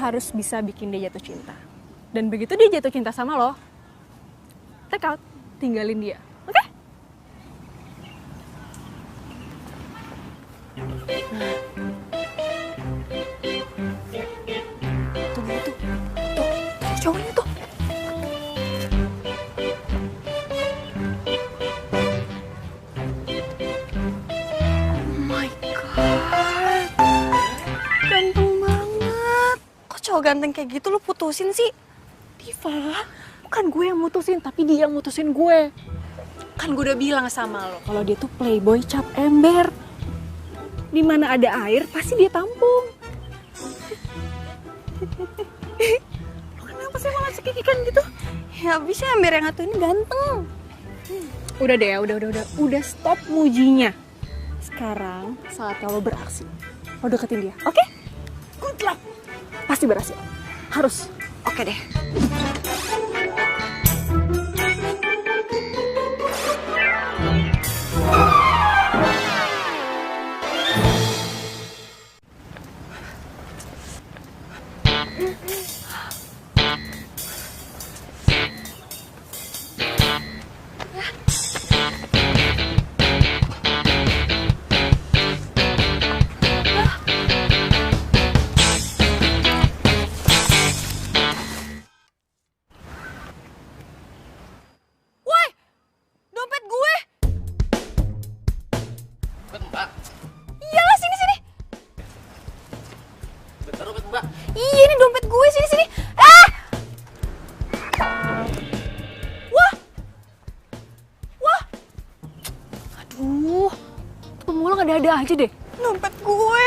harus bisa bikin dia jatuh cinta. Dan begitu dia jatuh cinta sama lo, take out, tinggalin dia. Oke? Tuh, cowoknya tuh. Oh my god, ganteng banget. Kok cowok ganteng kayak gitu lo putusin sih? Diva, bukan gue yang mutusin, tapi dia yang mutusin gue. Kan gue udah bilang sama lo kalau dia tuh playboy cap ember. Di mana ada air pasti dia tampung. Lo kenapa sih malah cekikikan gitu? Ya bisa, ember yang satu ini ganteng. Udah deh ya, udah stop mujinya. Sekarang saatnya lo beraksi. Lo deketin dia, oke? Good luck. Pasti berhasil. Harus. Oke deh. Iya, ini dompet gue, sini. Ah! Wah! Aduh, tuh pemulung ada-ada aja deh. Dompet gue.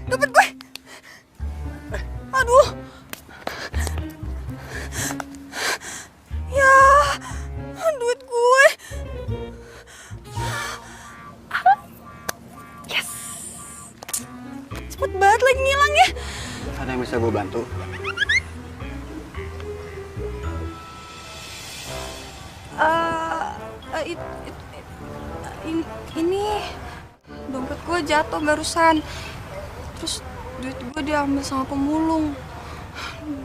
Dompet gue. Aduh. Ya, duit gue. Yes. Cepet banget lagi ngilang ya. Ada yang bisa gue bantu? Ini dompet gue jatuh barusan. Terus duit gue diambil sama pemulung.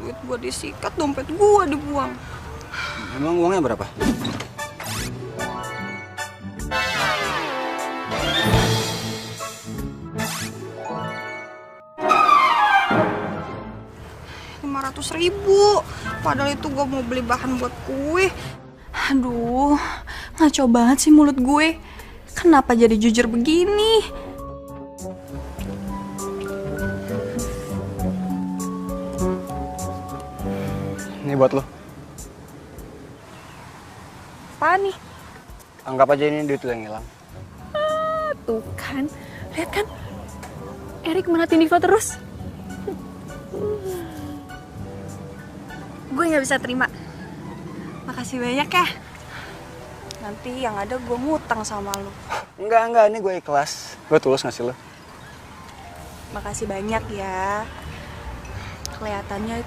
Duit gue disikat, dompet gue dibuang. Emang uangnya berapa? Rp500.000. Padahal itu gue mau beli bahan buat kue. Aduh, ngaco banget sih mulut gue. Kenapa jadi jujur begini? Ini buat lo. Apa nih? Anggap aja ini duit lo yang hilang. Tuh kan, lihat kan, Erik menatin Diva terus. Gue nggak bisa terima. Makasih banyak ya. Nanti yang ada gue ngutang sama lo. Enggak, ini gue ikhlas. Gue tulus ngasih lo. Makasih banyak ya. Kelihatannya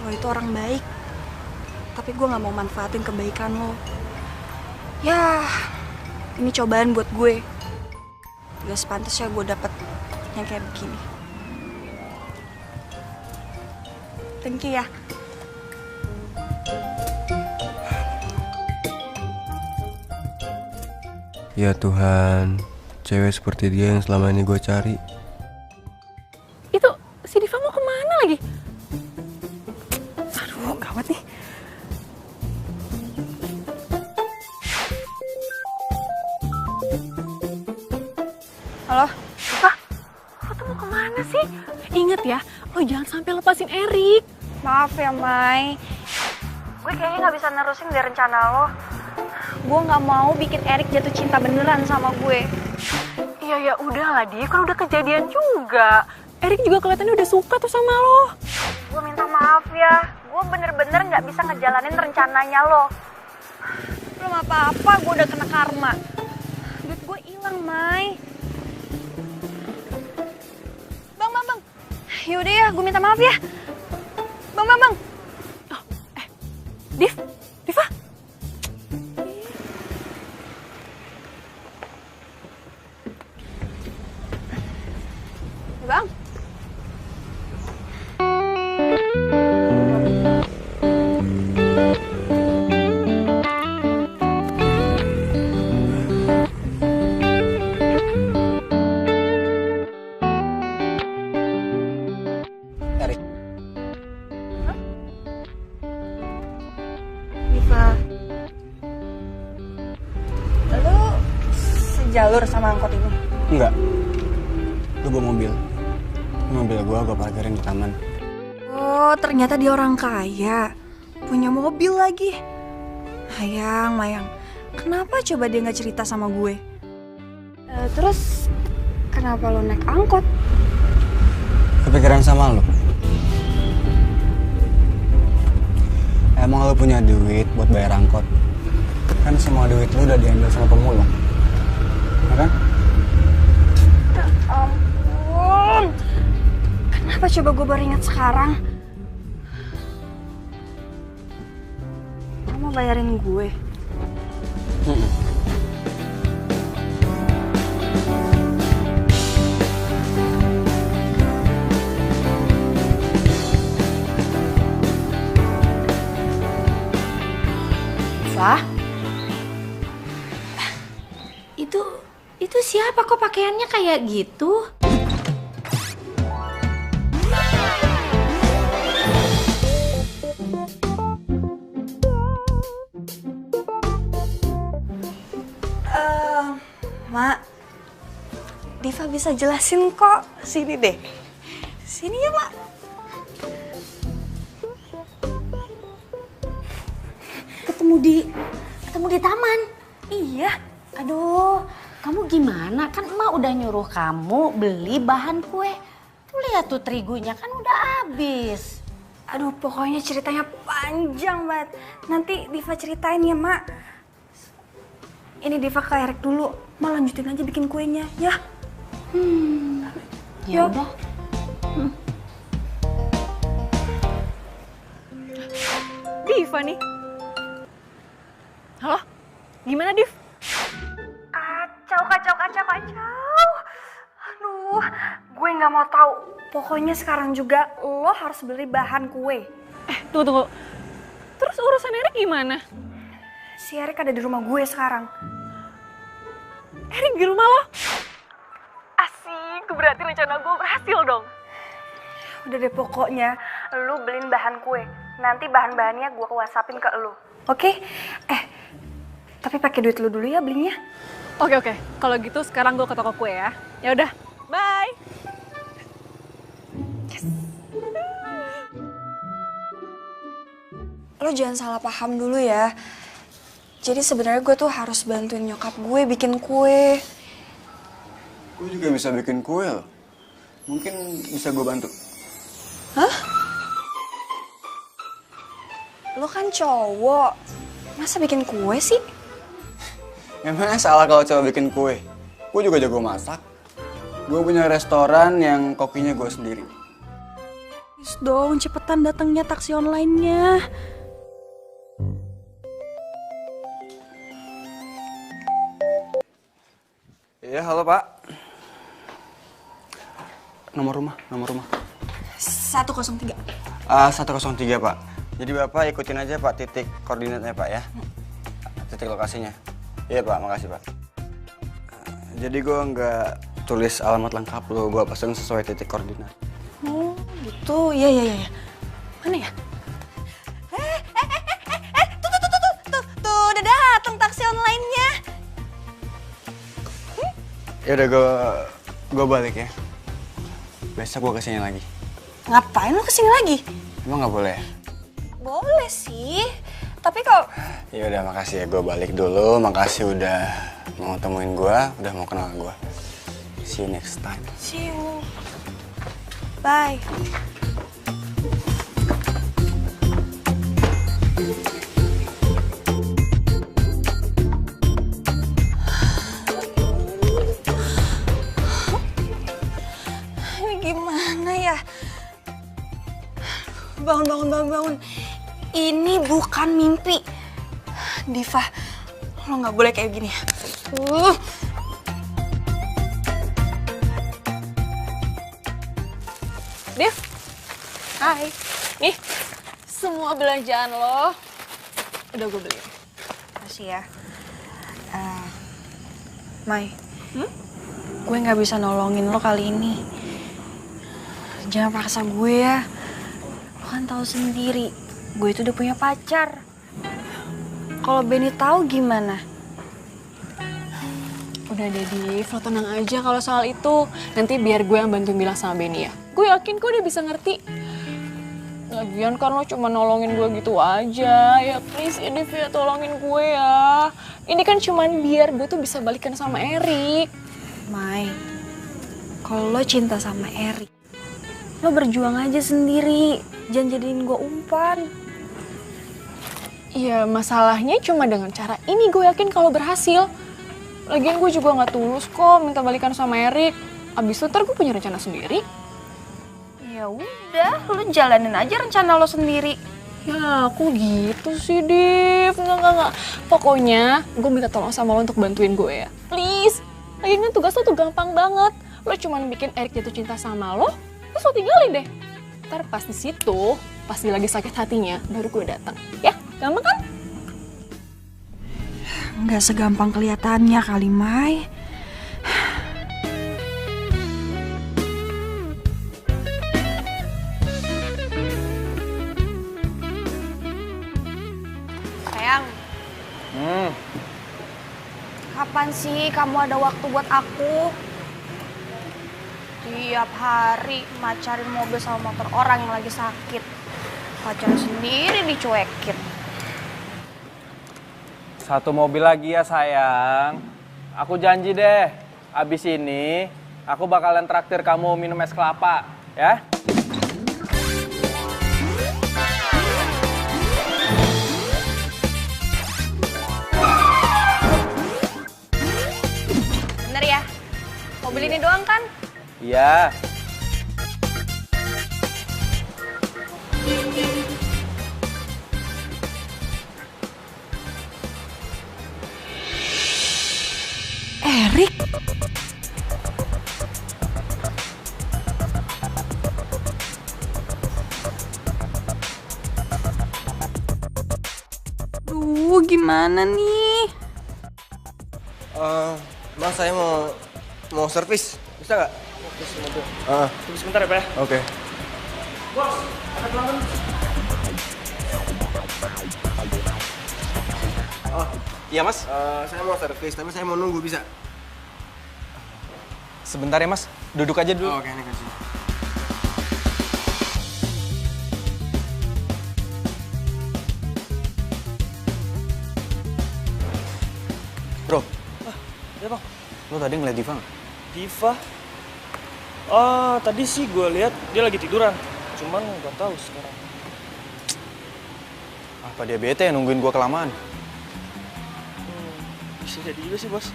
lo itu orang baik. Tapi gue gak mau manfaatin kebaikan lo. Ya, ini cobaan buat gue. Gak sepantasnya gue dapet yang kayak begini. Thank you ya. Ya Tuhan, cewek seperti dia yang selama ini gue cari. Itu si Diva mau kemana lagi? Aduh, gawat nih. Halo? Diva, lo tuh mau kemana sih? Ingat ya, lo jangan sampai lepasin Erik. Maaf ya, Mai. Gue kayaknya gak bisa nerusin deh rencana lo. Gue gak mau bikin Erik jatuh cinta beneran sama gue. Ya udahlah, Di, kan udah kejadian juga. Erik juga kelihatannya udah suka tuh sama lo. Gue minta maaf ya. Gue bener-bener gak bisa ngejalanin rencananya lo. Belum apa-apa, gue udah kena karma. Duit gue Bang Mai. Bang. Yaudah ya, gue minta maaf ya. Bang. Oh, Diva. Bang. Erik. Diva. Lu sejalur sama angkot ini? Enggak. Gue bawa mobil. Mobil gue parkirin di taman. Oh, ternyata dia orang kaya. Punya mobil lagi. Mayang. Kenapa coba dia nggak cerita sama gue? Terus kenapa lo naik angkot? Kepikiran sama lo? Emang lo punya duit buat bayar angkot? Kan semua duit lo udah diambil sama pemulung. Ya kan? Ya ampun. Kenapa coba gue baru ingat sekarang? Lo mau bayarin gue? Wah, itu siapa kok pakaiannya kayak gitu? Mak, Diva bisa jelasin kok. Sini deh. Sini ya, Mak. Ketemu di taman. Iya. Aduh, kamu gimana? Kan emak udah nyuruh kamu beli bahan kue. Tuh lihat tuh terigunya kan udah habis. Aduh, pokoknya ceritanya panjang banget. Nanti Diva ceritain ya, Mak. Ini Diva ke Erik dulu. Mak lanjutin aja bikin kuenya, ya. Ya udah. Diva nih. Halo? Gimana, Div? Kacau. Aduh, gue nggak mau tahu. Pokoknya sekarang juga lo harus beli bahan kue. Tunggu. Terus urusan Erik gimana? Si Erik ada di rumah gue sekarang. Erik di rumah lo? Asik, berarti rencana gue berhasil dong. Udah deh, pokoknya lo beliin bahan kue. Nanti bahan-bahannya gue WhatsAppin ke lo. Oke? Tapi pakai duit lo dulu ya belinya. Oke. Kalau gitu sekarang gue ke toko kue ya. Ya udah, bye. Lo jangan salah paham dulu ya. Jadi sebenarnya gue tuh harus bantuin nyokap gue bikin kue. Gue juga bisa bikin kue loh. Mungkin bisa gue bantu. Hah? Lo kan cowok. Masa bikin kue sih? Emangnya salah kalau cowok bikin kue? Gue juga jago masak. Gue punya restoran yang kokinya gue sendiri. Please dong, cepetan datangnya taksi online-nya. Iya, halo Pak. Nomor rumah. 103. 103 Pak. Jadi Bapak ikutin aja Pak titik koordinatnya Pak ya. Titik lokasinya. Iya Pak, makasih Pak. Jadi gue nggak tulis alamat lengkap lo, gue pasang sesuai titik koordinat. Oh gitu, iya. Mana ya? Tuh, udah datang taksi online-nya. Ya udah gue balik ya. Besok gue kesini lagi. Ngapain lo kesini lagi? Emang nggak boleh? Boleh sih, tapi kalau... Ya udah, makasih ya, gue balik dulu. Makasih udah mau temuin gue, udah mau kenal gue. See you next time. See you. Bye. bangun. Ini bukan mimpi. Diva, lo nggak boleh kayak gini. Div, hai. Nih, semua belanjaan lo udah gue beli. Makasih ya. Mai, gue nggak bisa nolongin lo kali ini. Jangan paksa gue ya. Lo kan tahu sendiri, gue itu udah punya pacar. Kalau Benny tahu gimana? Udah deh, Div, lo tenang aja kalau soal itu. Nanti biar gue yang bantuin bilang sama Benny ya. Gue yakin kok dia bisa ngerti. Lagian kan lo cuma nolongin gue gitu aja. Ya please ya Div ya, tolongin gue ya. Ini kan cuman biar gue tuh bisa balikan sama Erik. Mai, kalau lo cinta sama Erik, lo berjuang aja sendiri. Jangan jadiin gue umpan. Iya, masalahnya cuma dengan cara ini gue yakin kalau berhasil. Lagian gue juga gak tulus kok minta balikan sama Erik. Abis itu ntar gue punya rencana sendiri. Ya udah, lo jalanin aja rencana lo sendiri. Ya aku gitu sih, Div. Enggak. Pokoknya gue minta tolong sama lo untuk bantuin gue ya. Please. Lagian kan tugas lo tuh gampang banget. Lo cuma bikin Erik jatuh cinta sama lo, terus lo tinggalin deh. Ntar pas di situ, pas dia lagi sakit hatinya, baru gue datang. Ya, gampang kan? Nggak segampang kelihatannya kali, Mai. Sayang. Kapan sih kamu ada waktu buat aku? Tiap hari macarin mobil sama motor orang yang lagi sakit. Pacar sendiri dicuekin. Satu mobil lagi ya sayang. Aku janji deh, abis ini aku bakalan traktir kamu minum es kelapa, ya? Bener ya? Mobil ini doang kan? Iya. Erik? Duh, gimana nih? Mas, saya mau servis, bisa nggak? Servis mobil. Tunggu sebentar ya, Pak. Oke. Bos, ada pelanggan. Oh, iya mas. Saya mau servis, tapi saya mau nunggu, bisa? Sebentar ya Mas, duduk aja dulu. Oke, ini kunci. Bro, Ya bang, lo tadi ngeliat Diva nggak? Diva? Oh, tadi sih gue lihat dia lagi tiduran. Cuman nggak tahu sekarang. Apa dia bete nungguin gua kelamaan? Bisa jadi juga sih bos.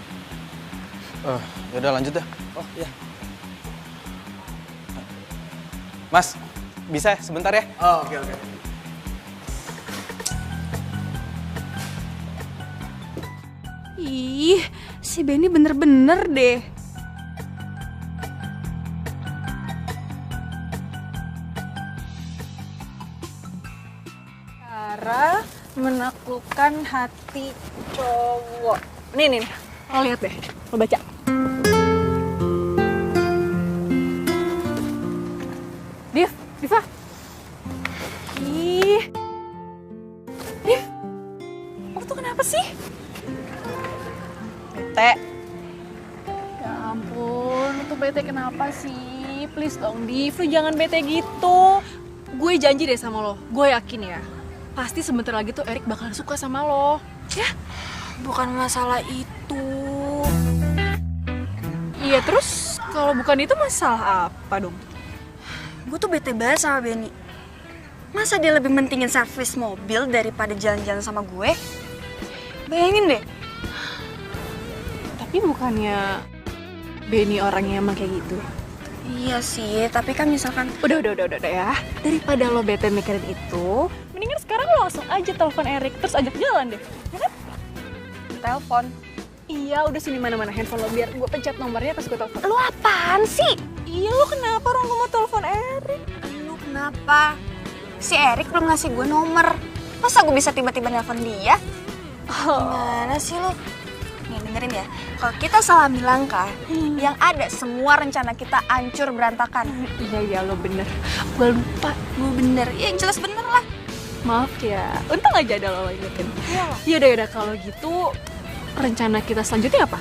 Yaudah lanjut dah. Oh iya. Mas, bisa ya sebentar ya? Oh, oke. Ih, si Benny bener-bener deh. Cara menaklukkan hati cowok. Nih, lo lihat deh, lo baca. Diva. Ih, Div, lo tuh kenapa sih? Bete. Ya ampun, lo tuh bete kenapa sih? Please dong, Div, lo jangan bete gitu. Gue janji deh sama lo, gue yakin ya. Pasti sebentar lagi tuh Erik bakalan suka sama lo. Ya? Bukan masalah itu. Iya, terus kalau bukan itu masalah apa dong? Gue tuh bete banget sama Benny. Masa dia lebih mentingin servis mobil daripada jalan-jalan sama gue? Bayangin deh. Tapi bukannya Benny orangnya emang kayak gitu? Iya sih, tapi kan misalkan Udah ya. Daripada lo bete mikirin itu, mendingan sekarang lo langsung aja telepon Erik terus ajak jalan deh. Ya kan? telepon. Iya, udah sini mana-mana handphone lo biar gue pencet nomornya terus gue telepon. Lu apaan sih? Iya, lo kenapa orang gue mau telepon Erik? Lu kenapa? Si Erik belum ngasih gue nomor. Masa gue bisa tiba-tiba nelpon dia? Gimana sih lu? Nih dengerin ya, kalau kita salah melangkah, yang ada semua rencana kita hancur berantakan. Iya, lo bener. Gue lupa. Gue bener, ya yang jelas bener lah. Maaf ya, untung aja ada lo ingetin. Yaudah, kalau gitu rencana kita selanjutnya apa?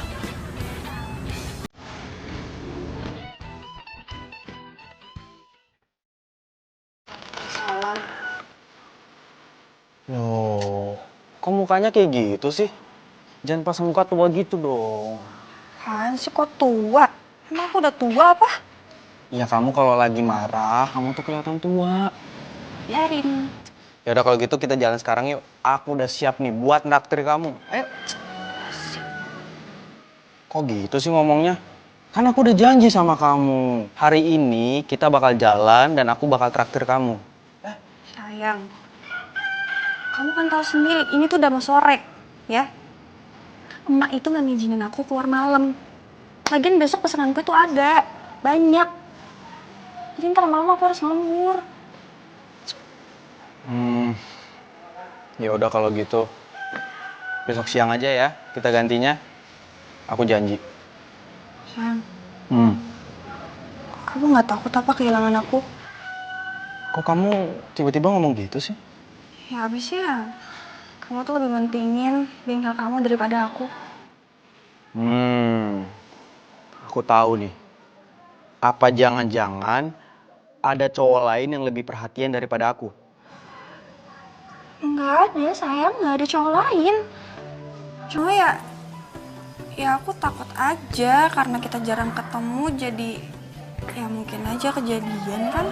Loh, kok mukanya kayak gitu sih? Jangan pasang muka tua gitu dong. Apaan sih kok tua? Emang aku udah tua apa? Ya kamu kalau lagi marah, kamu tuh kelihatan tua. Biarin. Ya udah kalau gitu kita jalan sekarang yuk. Aku udah siap nih buat naktir kamu. Ayo. Kok gitu sih ngomongnya? Kan aku udah janji sama kamu. Hari ini kita bakal jalan dan aku bakal traktir kamu. Sayang, kamu kan tahu sendiri, ini tuh udah mau sore, ya. Emak itu gak ngizinin aku keluar malam. Lagian besok pesananku tuh ada, banyak. Jadi ntar malam aku harus nganggur. Ya udah kalau gitu. Besok siang aja ya, kita gantinya. Aku janji. Sayang, kamu gak takut apa kehilangan aku? Kok kamu tiba-tiba ngomong gitu sih? Ya abis ya, kamu tuh lebih mentingin bengkel kamu daripada aku. Aku tahu nih. Apa jangan-jangan ada cowok lain yang lebih perhatian daripada aku? Nggak ada, sayang, nggak ada cowok lain. Cuma ya aku takut aja karena kita jarang ketemu, jadi ya mungkin aja kejadian kan.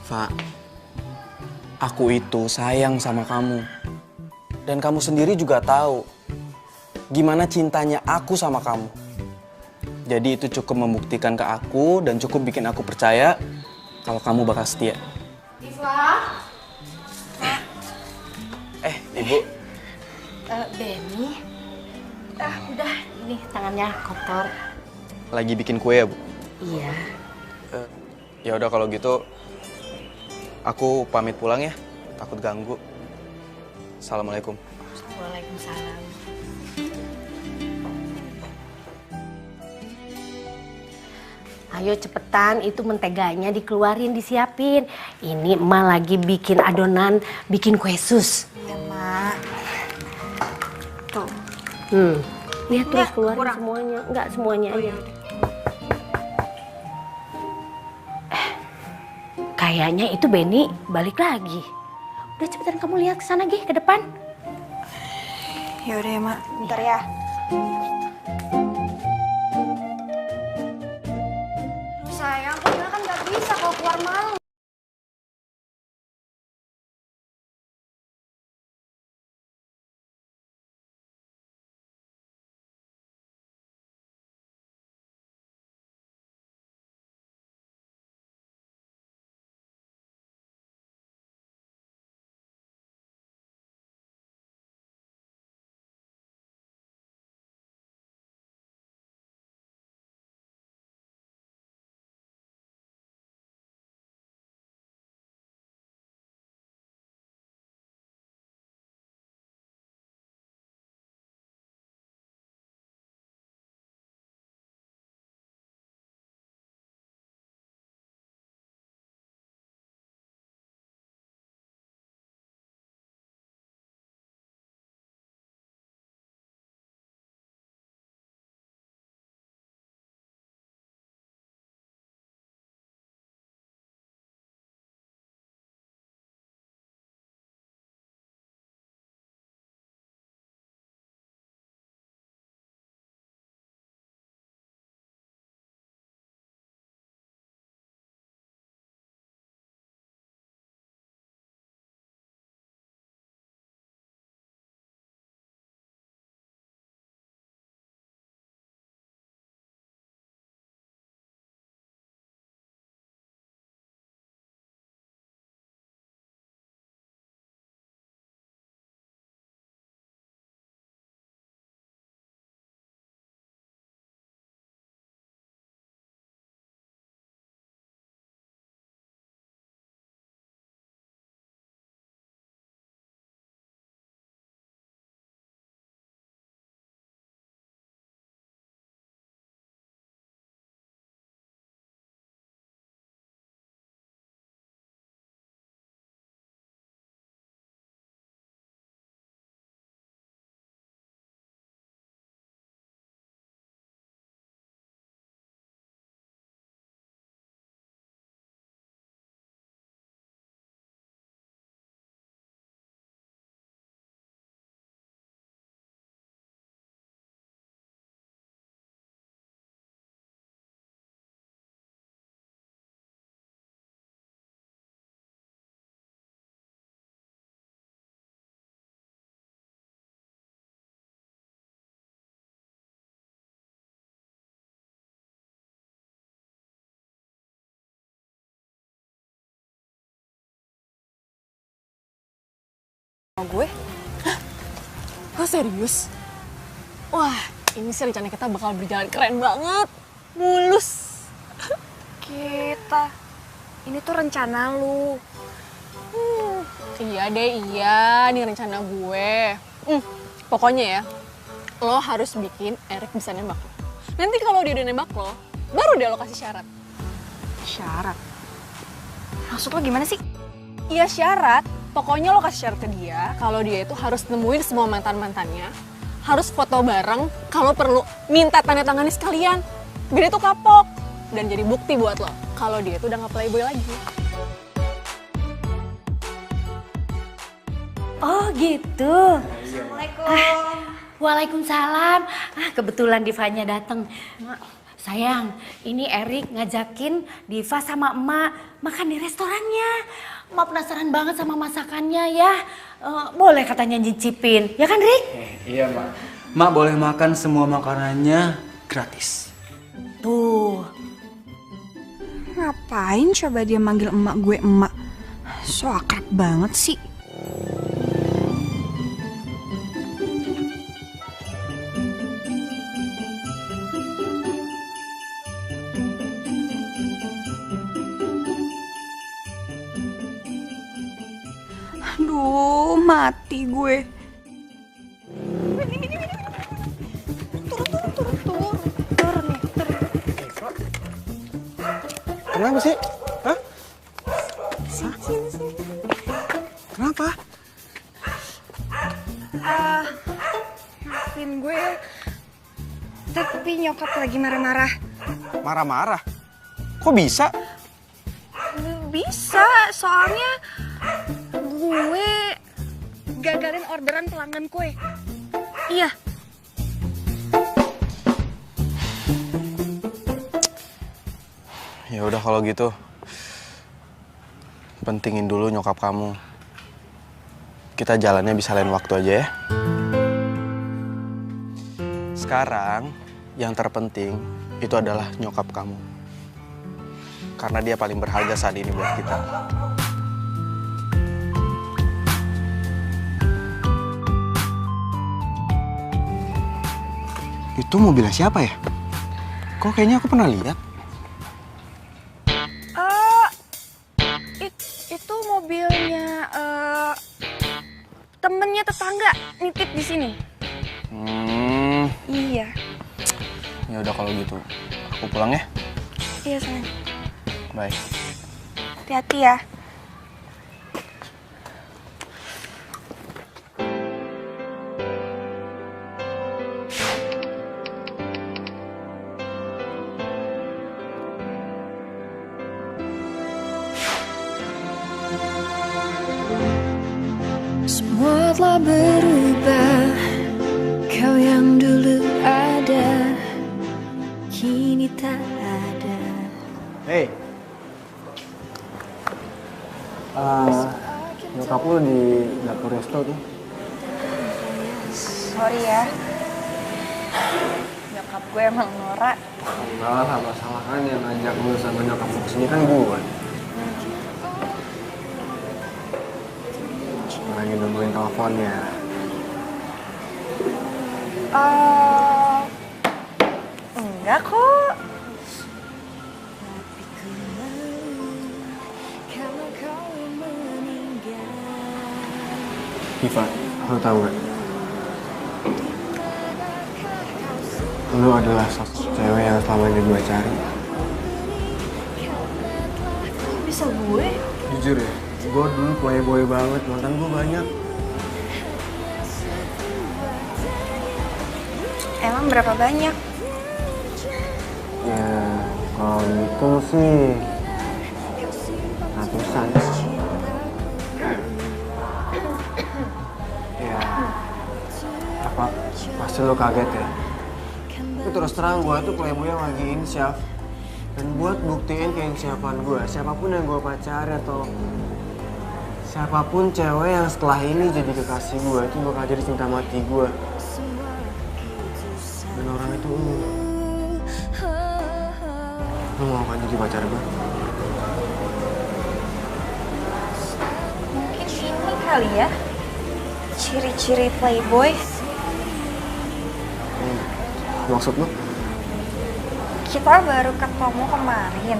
Fa, aku itu sayang sama kamu. Dan kamu sendiri juga tahu gimana cintanya aku sama kamu. Jadi itu cukup membuktikan ke aku dan cukup bikin aku percaya kalau kamu bakal setia. Ibu. Benny. Udah, ini tangannya kotor. Lagi bikin kue ya, Bu? Iya. Ya udah kalau gitu aku pamit pulang ya. Takut ganggu. Assalamualaikum. Waalaikumsalam. Ayo cepetan, itu menteganya dikeluarin, disiapin. Ini emak lagi bikin adonan, bikin kue sus. Ya, Mak. Tuh. Lihat terus Enggak, keluarin kurang. semuanya. Enggak, semuanya aja. Kayaknya itu Benny balik lagi. Udah cepetan kamu lihat ke sana, Gi, ke depan. Ya udah ya, Mak. Bentar ya. sama gue. Kok serius? Wah, ini sih rencana kita bakal berjalan keren banget. Mulus. Kita, ini tuh rencana lu. Iya deh, iya. Ini rencana gue. Pokoknya ya, lo harus bikin Erik bisa nembak lo. Nanti kalau dia udah nembak lo, baru dia lo kasih syarat. Syarat? Maksud lo gimana sih? Iya syarat. Pokoknya lo kasih syarat ke dia kalau dia itu harus nemuin semua mantan-mantannya, harus foto bareng, kalau perlu minta tanda tangannya sekalian. Biar dia tuh kapok dan jadi bukti buat lo kalau dia itu udah gak playboy lagi. Oh gitu. Assalamualaikum. Waalaikumsalam. Kebetulan Divanya datang. Sayang, ini Erik ngajakin Diva sama emak makan di restorannya. Emak penasaran banget sama masakannya ya. Boleh katanya nyicipin, ya kan Rik? Iya, Mak. Mak boleh makan semua makanannya gratis. Tuh. Ngapain coba dia manggil emak gue emak? So akrab banget sih. Aduh, mati gue. Turun nih, turun. Kenapa sih? Hah? Sini. Kenapa? Maafin gue. Tapi nyokap lagi marah-marah. Marah-marah? Kok bisa? Bisa, soalnya gue gagalin orderan pelanggan kue. Iya. Ya udah kalau gitu. Pentingin dulu nyokap kamu. Kita jalannya bisa lain waktu aja ya. Sekarang yang terpenting itu adalah nyokap kamu. Karena dia paling berharga saat ini buat kita. Itu mobilnya siapa ya? Kok kayaknya aku pernah lihat? Itu mobilnya temennya tetangga nitip di sini. Iya. Ya udah kalau gitu, aku pulang ya. Iya sayang. Bye. Hati-hati ya. Semua telah berubah, kau yang dulu ada, kini tak ada. Hey. Nyokap lu di dapur resto tuh. Sorry ya. Nyokap gue emang norak. Enggak lah, masalah kan yang ngajak lu sama nyokap lu kesini kan gue. Lagi nungguin teleponnya. Enggak kok. Diva, lu tahu gak? Lu adalah sosok cewek yang selama ini gue cari. Bisa gue? Jujur ya, gue dulu playboy banget, mantan gue banyak. Emang berapa banyak? Ya, kalau gitu sih ratusan. Ya, apa pasti lo kaget ya? Tapi terus terang gue tuh playboy yang lagi insyaf. Dan buat buktiin keinsyafan gue, siapapun yang gue pacari atau siapapun cewek yang setelah ini jadi kekasih gue itu bakal jadi cinta mati gue. Dan orang itu lu mau kan jadi pacar gue? Mungkin ini kali ya. Ciri-ciri playboy? Maksud lu? Kita baru ketemu kemarin.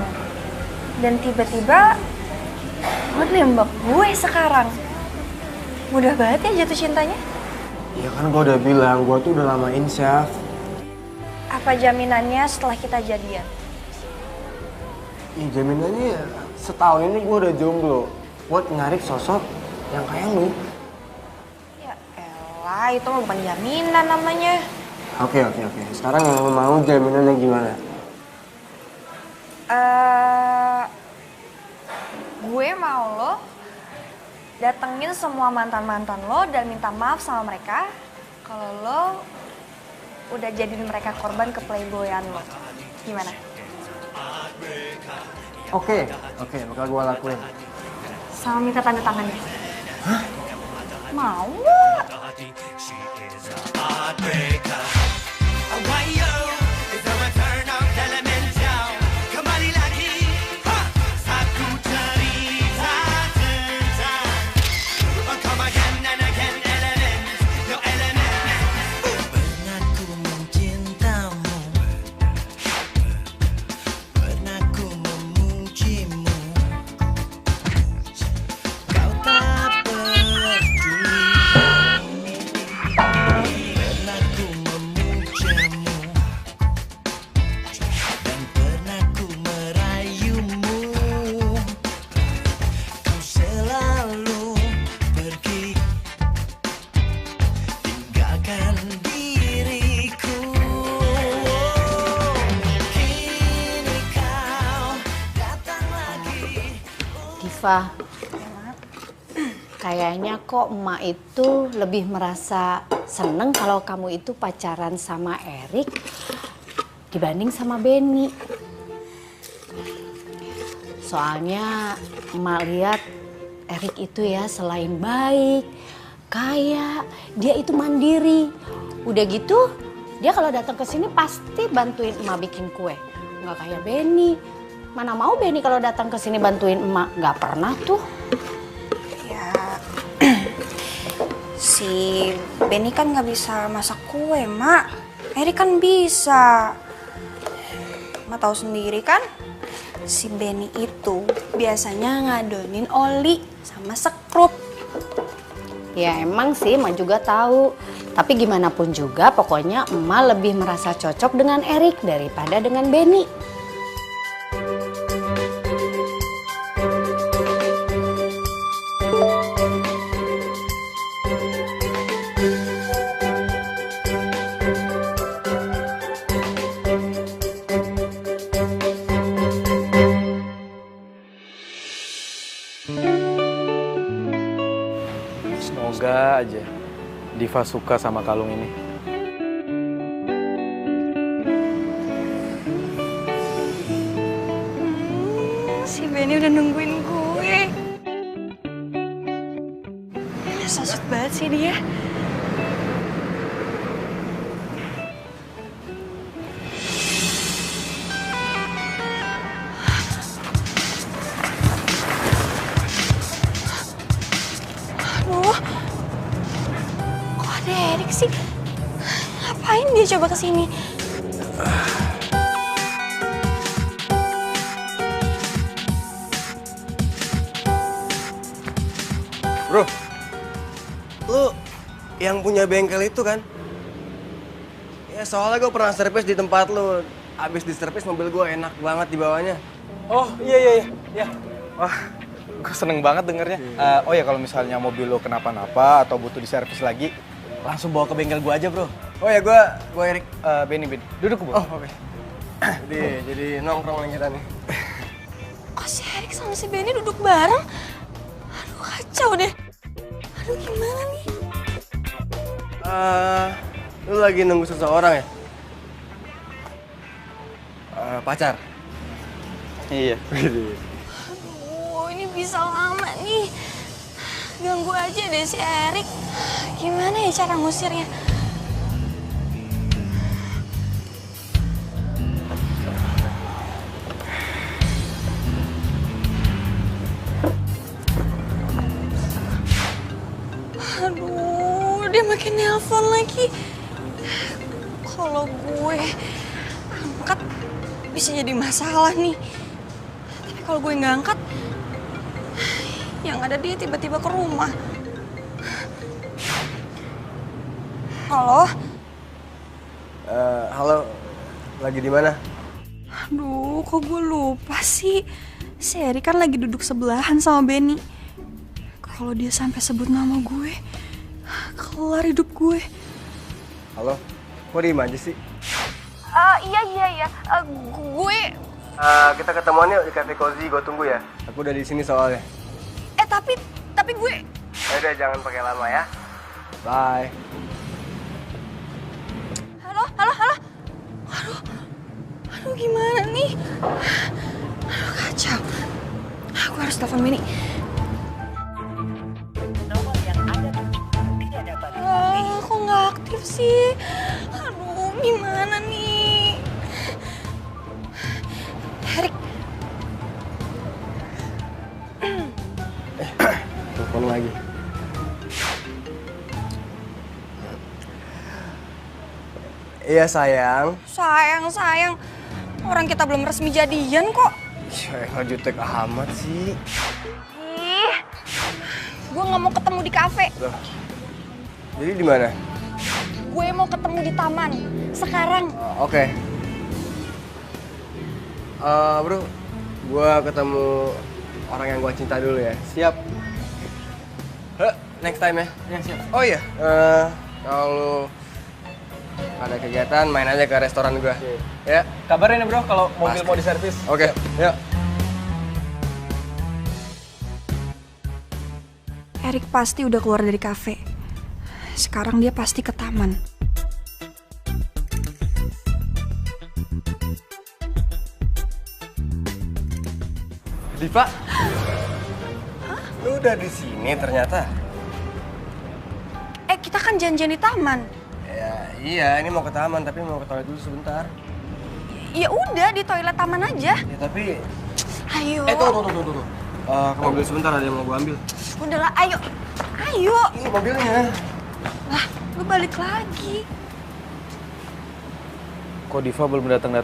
Dan tiba-tiba lo nembak gue sekarang. Mudah banget ya jatuh cintanya. Ya kan gue udah bilang, gue tuh udah lama insyaf. Apa jaminannya setelah kita jadian? Ya jaminannya ya, setahun ini gue udah jomblo. Buat nyari sosok yang kayak lu. Ya elah, itu mah bukan jaminan namanya. Oke. Sekarang yang lu mau jaminannya gimana? Gue mau lo datengin semua mantan-mantan lo dan minta maaf sama mereka kalau lo udah jadiin mereka korban ke playboyan lo. Gimana? Oke, bakal gue lakuin. Sama minta tanda tangannya. Hah? Mau nggak? Diva, kayaknya kok emak itu lebih merasa seneng kalau kamu itu pacaran sama Erik dibanding sama Benny. Soalnya emak lihat Erik itu ya selain baik, kaya, dia itu mandiri. Udah gitu, dia kalau datang ke sini pasti bantuin emak bikin kue. Nggak kayak Benny. Mana mau Benny kalau datang ke sini bantuin emak, nggak pernah tuh. Ya, si Benny kan nggak bisa masak kue, Mak. Erik kan bisa. Mak tahu sendiri kan, si Benny itu biasanya ngadonin oli sama sekrup. Ya emang sih, emak juga tahu. Tapi gimana pun juga, pokoknya emak lebih merasa cocok dengan Erik daripada dengan Benny. Semoga aja Diva suka sama kalung ini. Si Benny udah nungguin gue. Sosok banget sih dia. Aduh, kok ada Erik sih? Ngapain dia coba kesini? Bro, lu yang punya bengkel itu kan? Ya soalnya gue pernah servis di tempat lu. Abis di servis mobil gue enak banget di bawahnya. Oh iya. Wah, gue seneng banget dengernya. Oh ya kalau misalnya mobil lo kenapa-napa atau butuh diservis lagi, langsung bawa ke bengkel gue aja bro. Oh ya gue Erik. Benny, duduk bro. Oh oke. Jadi nongkrong lagi kita nih. Kok si Erik sama si Benny duduk bareng? Aduh kacau deh. Aduh gimana nih? Lu lagi nunggu seseorang ya? Pacar? Iya. Aduh ini bisa lama nih. Ganggu aja deh si Erik. Gimana ya cara ngusirnya? Aduh. dia makin nelpon lagi. Kalau gue angkat bisa jadi masalah nih. Tapi kalau gue nggak angkat, yang ada dia tiba-tiba ke rumah. Halo? Halo, lagi di mana? Aduh, kok gue lupa sih. Si Eri kan lagi duduk sebelahan sama Benny. Kalau dia sampai sebut nama gue, kelar hidup gue. Halo, kok diem aja sih? Iya. Gue... Kita ketemuan yuk di Cafe Cozy, gue tunggu ya. Aku udah di sini soalnya. Tapi gue... Ya udah, jangan pakai lama ya. Bye. Halo? Aduh, gimana nih? Aduh, kacau. Aku harus telepon Benny. Kok nggak aktif sih? Aduh, gimana nih? Erik. Telepon lagi. Iya sayang. Sayang. Orang kita belum resmi jadian kok. Ya jutek amat sih. Ih, gue nggak mau ketemu di kafe. Loh. Jadi di mana? Gue mau ketemu di taman. Sekarang. Oke. Bro, gue ketemu orang yang gue cinta dulu ya. Siap. Next time ya. Ya, siap. Oh iya, kalau ada kegiatan main aja ke restoran gue. Ya. Kabarin ya bro kalau mobil mau diservis. Oke. Ya. Erik pasti udah keluar dari kafe. Sekarang dia pasti ke taman. Diva? Lu udah di sini ternyata. Kita kan janjian di taman. Ya, iya, ini mau ke taman tapi mau ke toilet dulu sebentar. Ya udah, di toilet taman aja. Ya tapi... Ayo. Tunggu. Ke mobil sebentar, ada yang mau gue ambil. Udahlah, ayo. Ini mobilnya. Lah, lu balik lagi. Kok Diva belum datang?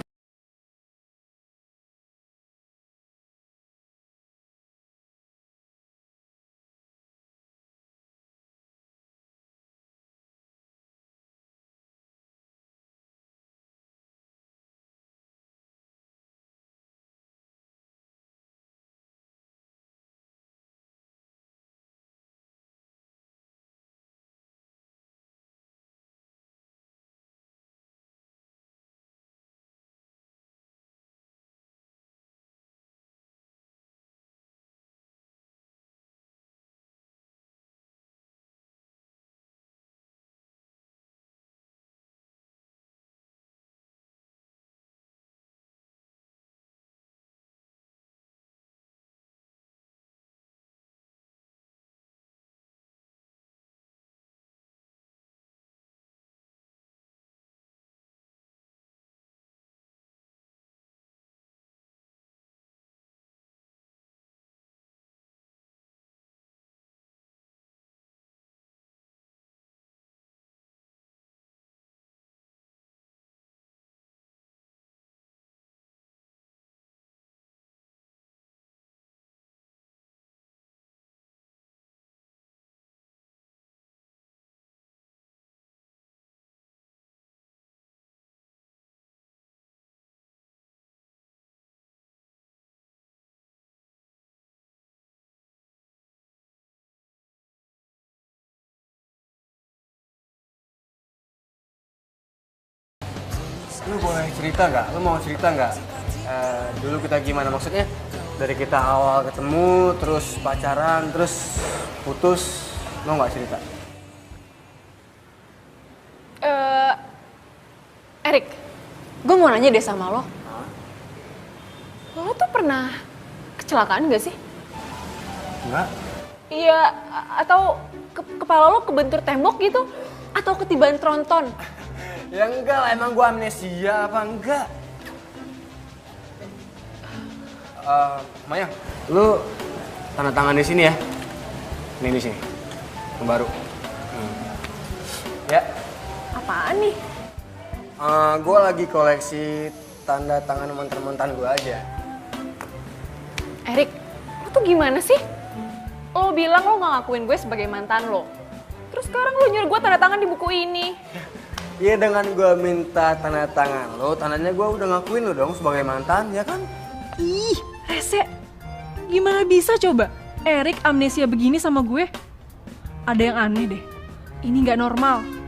Lu boleh cerita nggak? Lu mau cerita nggak? Dulu kita gimana maksudnya? Dari kita awal ketemu, terus pacaran, terus putus, mau nggak cerita? Erik, gue mau nanya deh sama lo. Lo tuh pernah kecelakaan gak sih? Enggak. Iya, atau kepala lo kebentur tembok gitu? Atau ketibaan tronton? Ya enggak lah, emang gua amnesia apa enggak? Maya, lu tanda tangan di sini ya. Ini di sini. Yang baru. Ya. Apaan nih? Gue lagi koleksi tanda tangan mantan-mantan gue aja. Erik, lo tuh gimana sih? Lo bilang lo gak ngakuin gue sebagai mantan lo. Terus sekarang lo nyuruh gue tanda tangan di buku ini. Iya, dengan gue minta tanda tangan lo, tandanya gue udah ngakuin lo dong sebagai mantan, ya kan? Ih, rese. Gimana bisa coba Erik amnesia begini sama gue? Ada yang aneh deh. Ini nggak normal.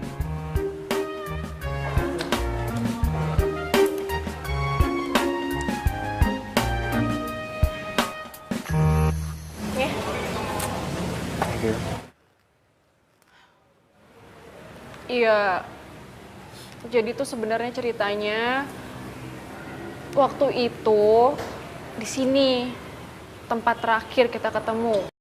Iya, jadi tuh sebenarnya ceritanya waktu itu di sini tempat terakhir kita ketemu.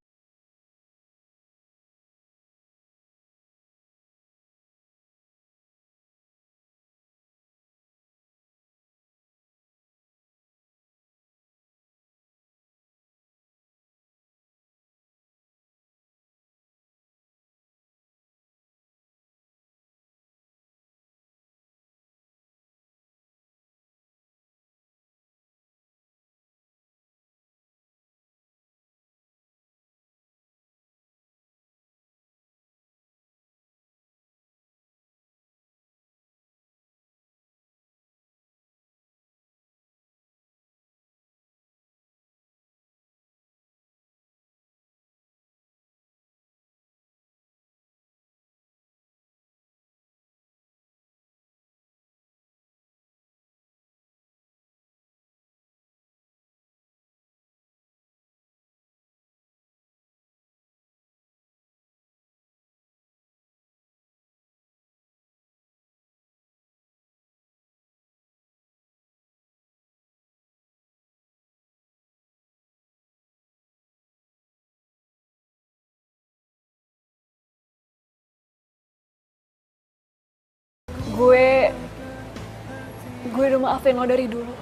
Gue udah maafin lo dari dulu.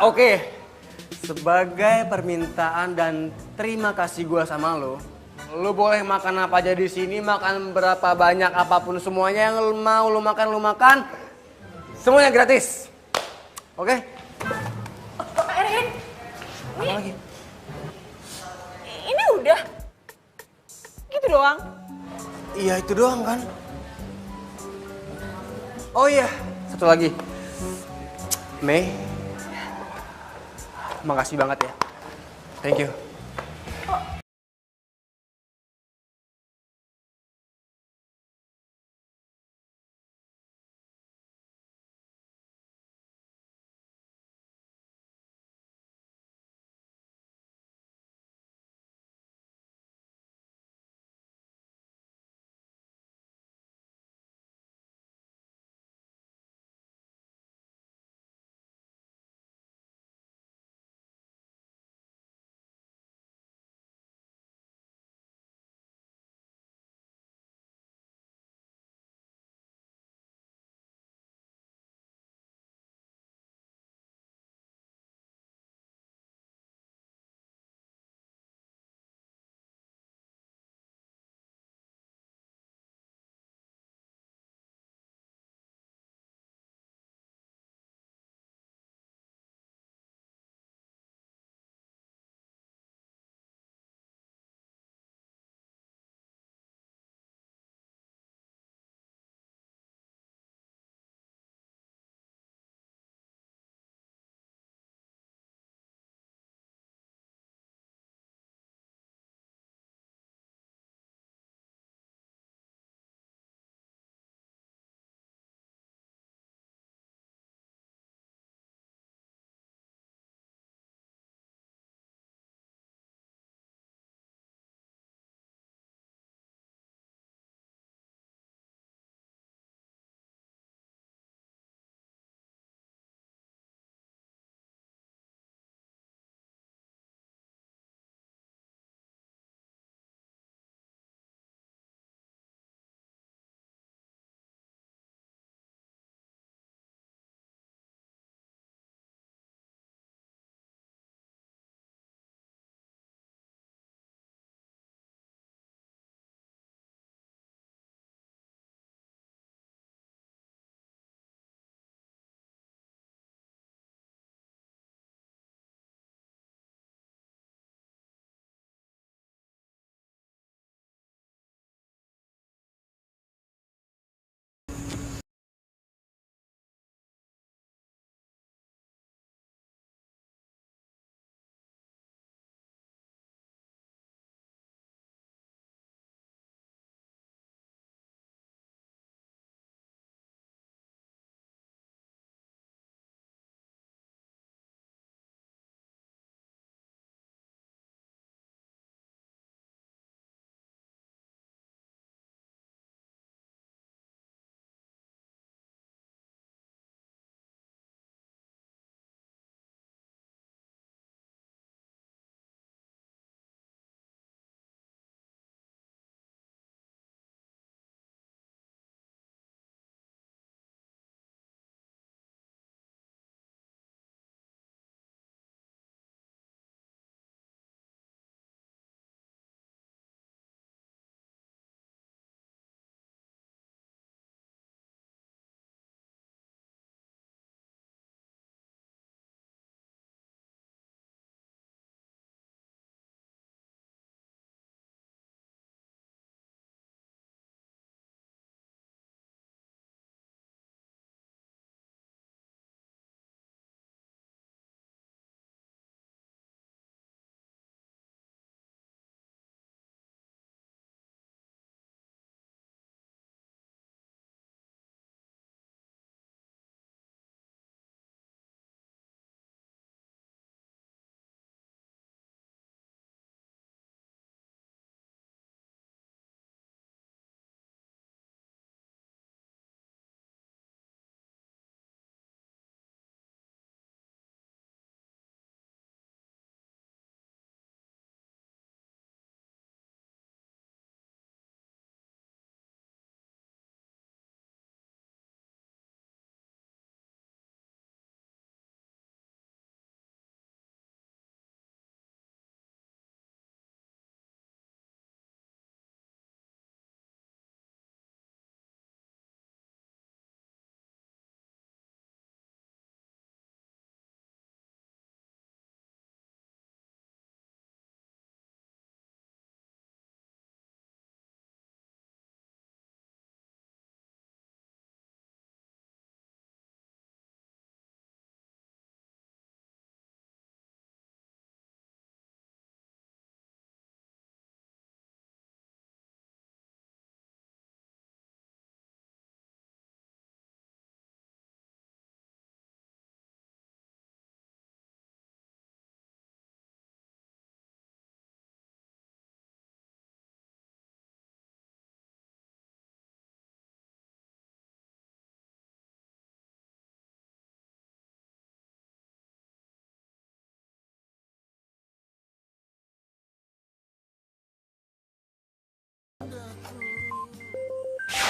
Oke, sebagai permintaan dan terima kasih gue sama lo boleh makan apa aja di sini, makan berapa banyak apapun semuanya yang lo mau lo makan, semuanya gratis. Oke? Erik, Apa lagi? ini udah gitu doang. Iya itu doang kan? Oh iya, satu lagi. Mei, makasih banget ya. Thank you.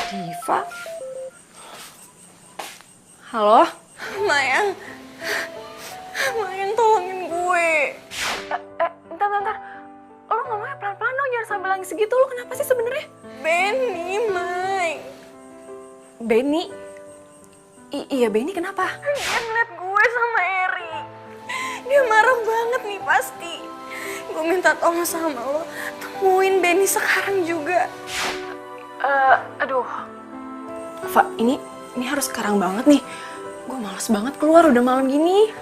Diva? Halo? Mayang. Mayang tolongin gue. Bentar. Lo ngomongnya pelan-pelan dong, jangan sambil nangis segitu. Lo kenapa sih sebenarnya? Benny, May. Benny? Iya, Benny kenapa? Dia ngeliat gue sama Eri. Dia marah banget nih pasti. Gue minta tolong sama lo, temuin Benny sekarang juga. Aduh. Fa, ini harus sekarang banget nih. Gue malas banget keluar udah malam gini.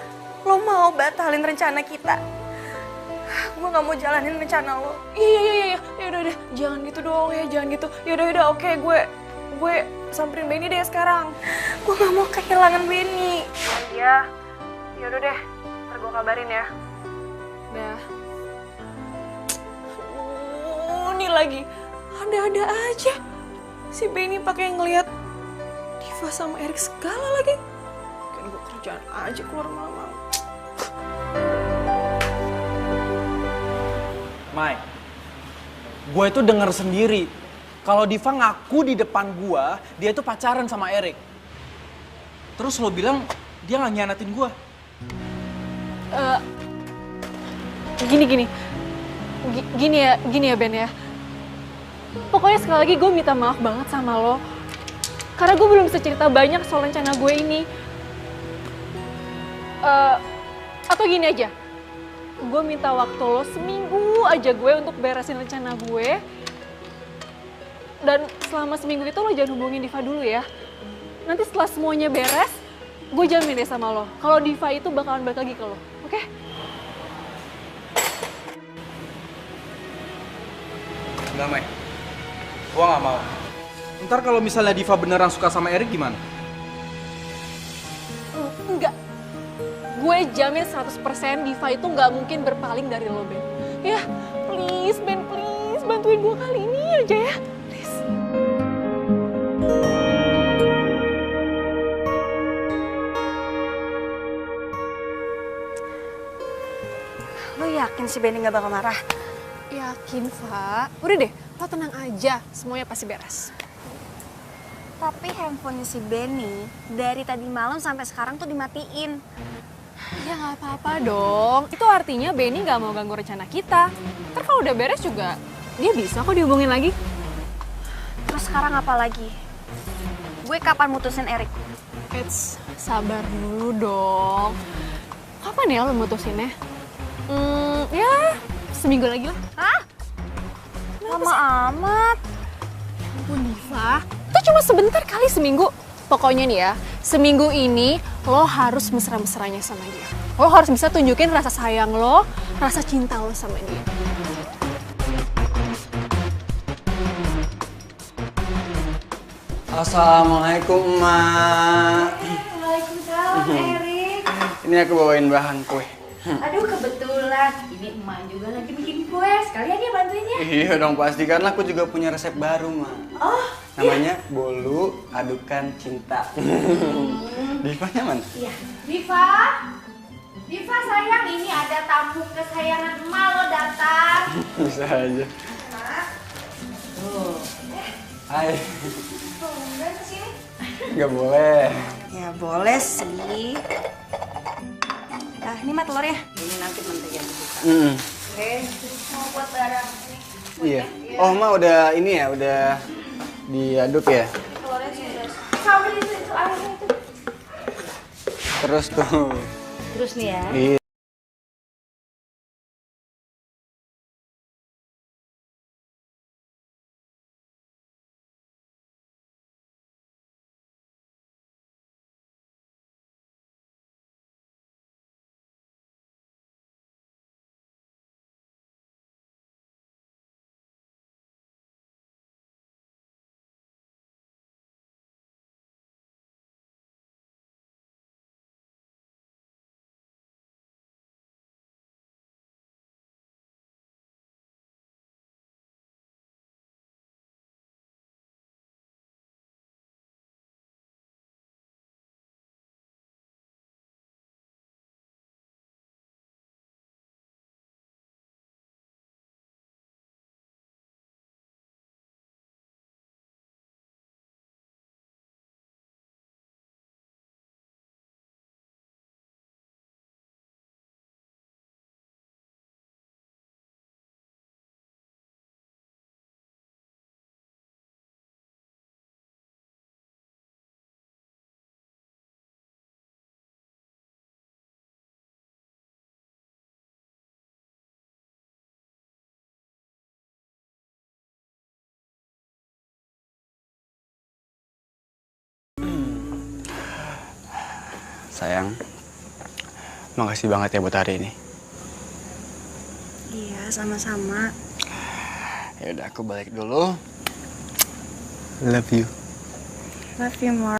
Lo mau batalin rencana kita? Gue gak mau jalanin rencana lo. Iya. Ya udah, jangan gitu dong ya, jangan gitu. Ya udah, oke, gue samperin Benny deh sekarang. Gue gak mau kehilangan Benny. Iya. Ya udah deh, ntar gue kabarin ya. Dah. Ini lagi ada-ada aja. Si Benny pakai ngeliat Diva sama Erik segala lagi. Kan gue kerjaan aja keluar malam-malam. Mai, gue itu denger sendiri kalau Diva ngaku di depan gue dia itu pacaran sama Erik. Terus lo bilang dia nggak ngianatin gue. Gini ya Ben ya. Pokoknya sekali lagi gue minta maaf banget sama lo. Karena gue belum bisa cerita banyak soal rencana gue ini. Atau gini aja. Gue minta waktu lo seminggu aja gue untuk beresin rencana gue. Dan selama seminggu itu lo jangan hubungin Diva dulu ya. Nanti setelah semuanya beres, gue jamin deh sama lo. Kalau Diva itu bakalan balik lagi ke lo, oke? Enggak, Mai. Gue nggak mau. Ntar kalau misalnya Diva beneran suka sama Erik gimana? Enggak. Gue jamin 100% Diva itu nggak mungkin berpaling dari lo, Ben. Ya, please, Ben, please. Bantuin gue kali ini aja ya. Please. Lo yakin si Benny gak bakal marah? Yakin, Fa. Udah deh, lo tenang aja. Semuanya pasti beres. Tapi handphonenya si Benny dari tadi malam sampai sekarang tuh dimatiin. Ya nggak apa-apa dong. Itu artinya Benny nggak mau ganggu rencana kita. Ntar kalau udah beres juga, dia bisa kok dihubungin lagi. Terus sekarang apa lagi? Gue kapan mutusin Erik? Eits, sabar dulu dong. Kapan ya lo mutusinnya? Ya seminggu lagi lah. Hah? Lama amat. Ampun Diva, itu cuma sebentar kali seminggu. Pokoknya nih ya, seminggu ini lo harus mesra-mesranya sama dia. Lo harus bisa tunjukin rasa sayang lo, rasa cinta lo sama dia. Assalamualaikum, Mak. Waalaikumsalam, Erik. Ini aku bawain bahan kue. Aduh, kebetulan. Ini emak juga lagi bikin kue. Sekalian ya bantuinnya. Iya dong, pasti. Karena aku juga punya resep baru, Mak. Oh, Namanya bolu adukan cinta. Diva nyaman? iya. Diva? Diva sayang, ini ada tamu kesayangan emak lo datang. Bisa aja. Tuh. Hai. Tumben kesini. Nggak boleh. Ya boleh sih. Nah, ini mah telurnya. Ini nanti mentega yang dibuka. Oke, mau buat barang ini. Iya. Oh, Ma udah ini ya, udah diaduk ya? Telurnya sudah. Sambil itu airnya itu. Terus tuh. Terus nih ya. Iya. Sayang, makasih banget ya buat hari ini. Iya, sama-sama. Ya udah, aku balik dulu. Love you. Love you more.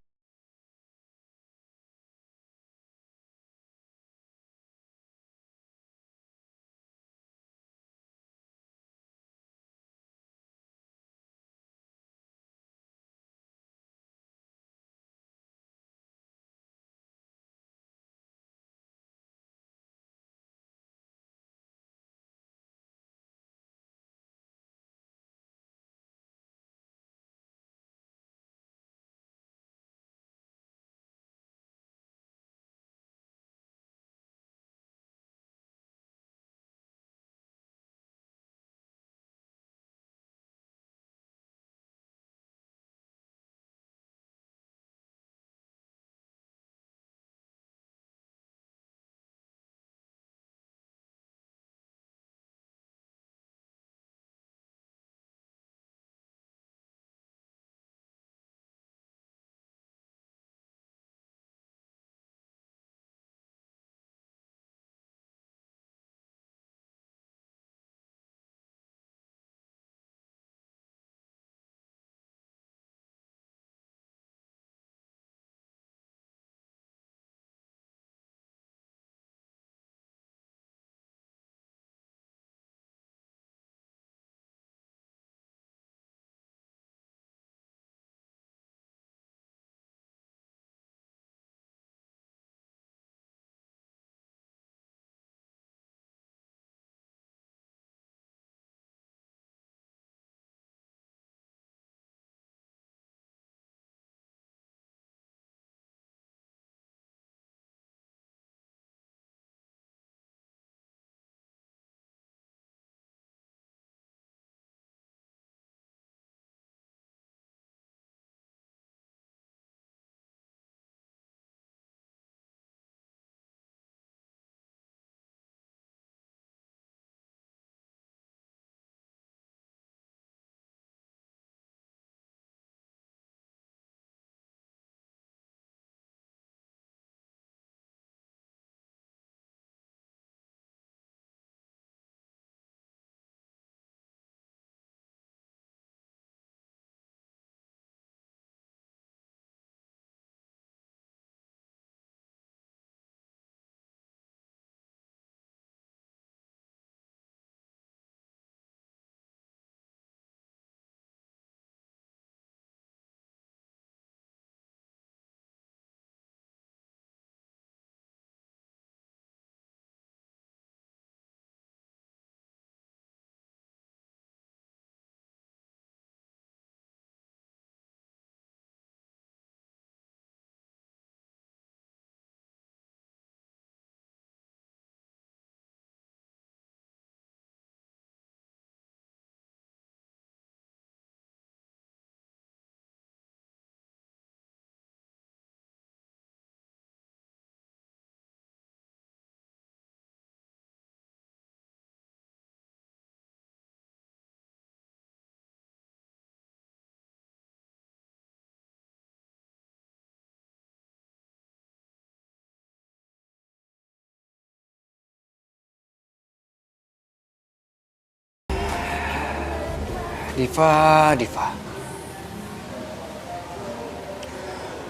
Diva.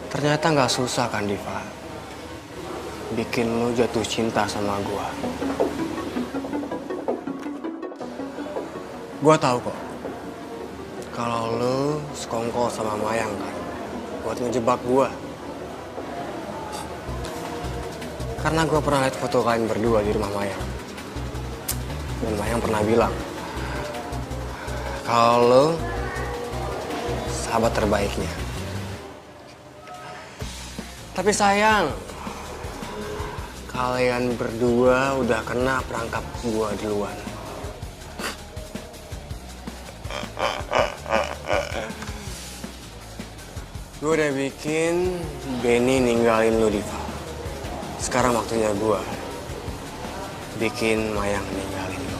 Ternyata nggak susah kan, Diva? Bikin lo jatuh cinta sama gua. Gua tahu kok. Kalau lo sekongkol sama Mayang kan, buat ngejebak gua. Karena gua pernah lihat foto kalian berdua di rumah Mayang. Dan Mayang pernah bilang, kalau lo sahabat terbaiknya. Tapi sayang, kalian berdua udah kena perangkap gua duluan. Gue udah bikin Benny ninggalin lo, Diva. Sekarang waktunya gua bikin Mayang ninggalin lo.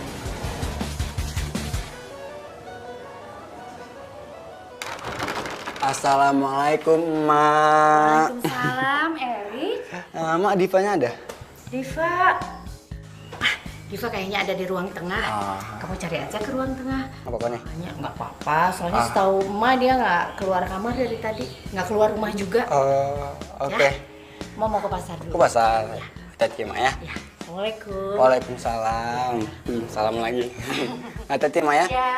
Assalamualaikum, Mak. Waalaikumsalam, Erik. Mak, Divanya ada? Diva. Diva kayaknya ada di ruang tengah. Kamu cari aja ke ruang tengah. Nggak apa-apa nih? Nggak apa-apa, soalnya setahu emak dia nggak keluar kamar dari tadi. Nggak keluar rumah juga. Oke. Ya. Mau ke pasar dulu. Ke pasar. Hati-hati, Mak ya. Ya. Assalamualaikum. Waalaikumsalam. Salam lagi. Hati-hati, Mak ya. Ya.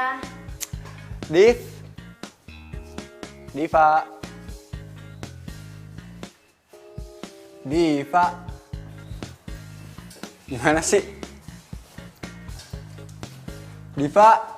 Diva. Gimana sih? Diva.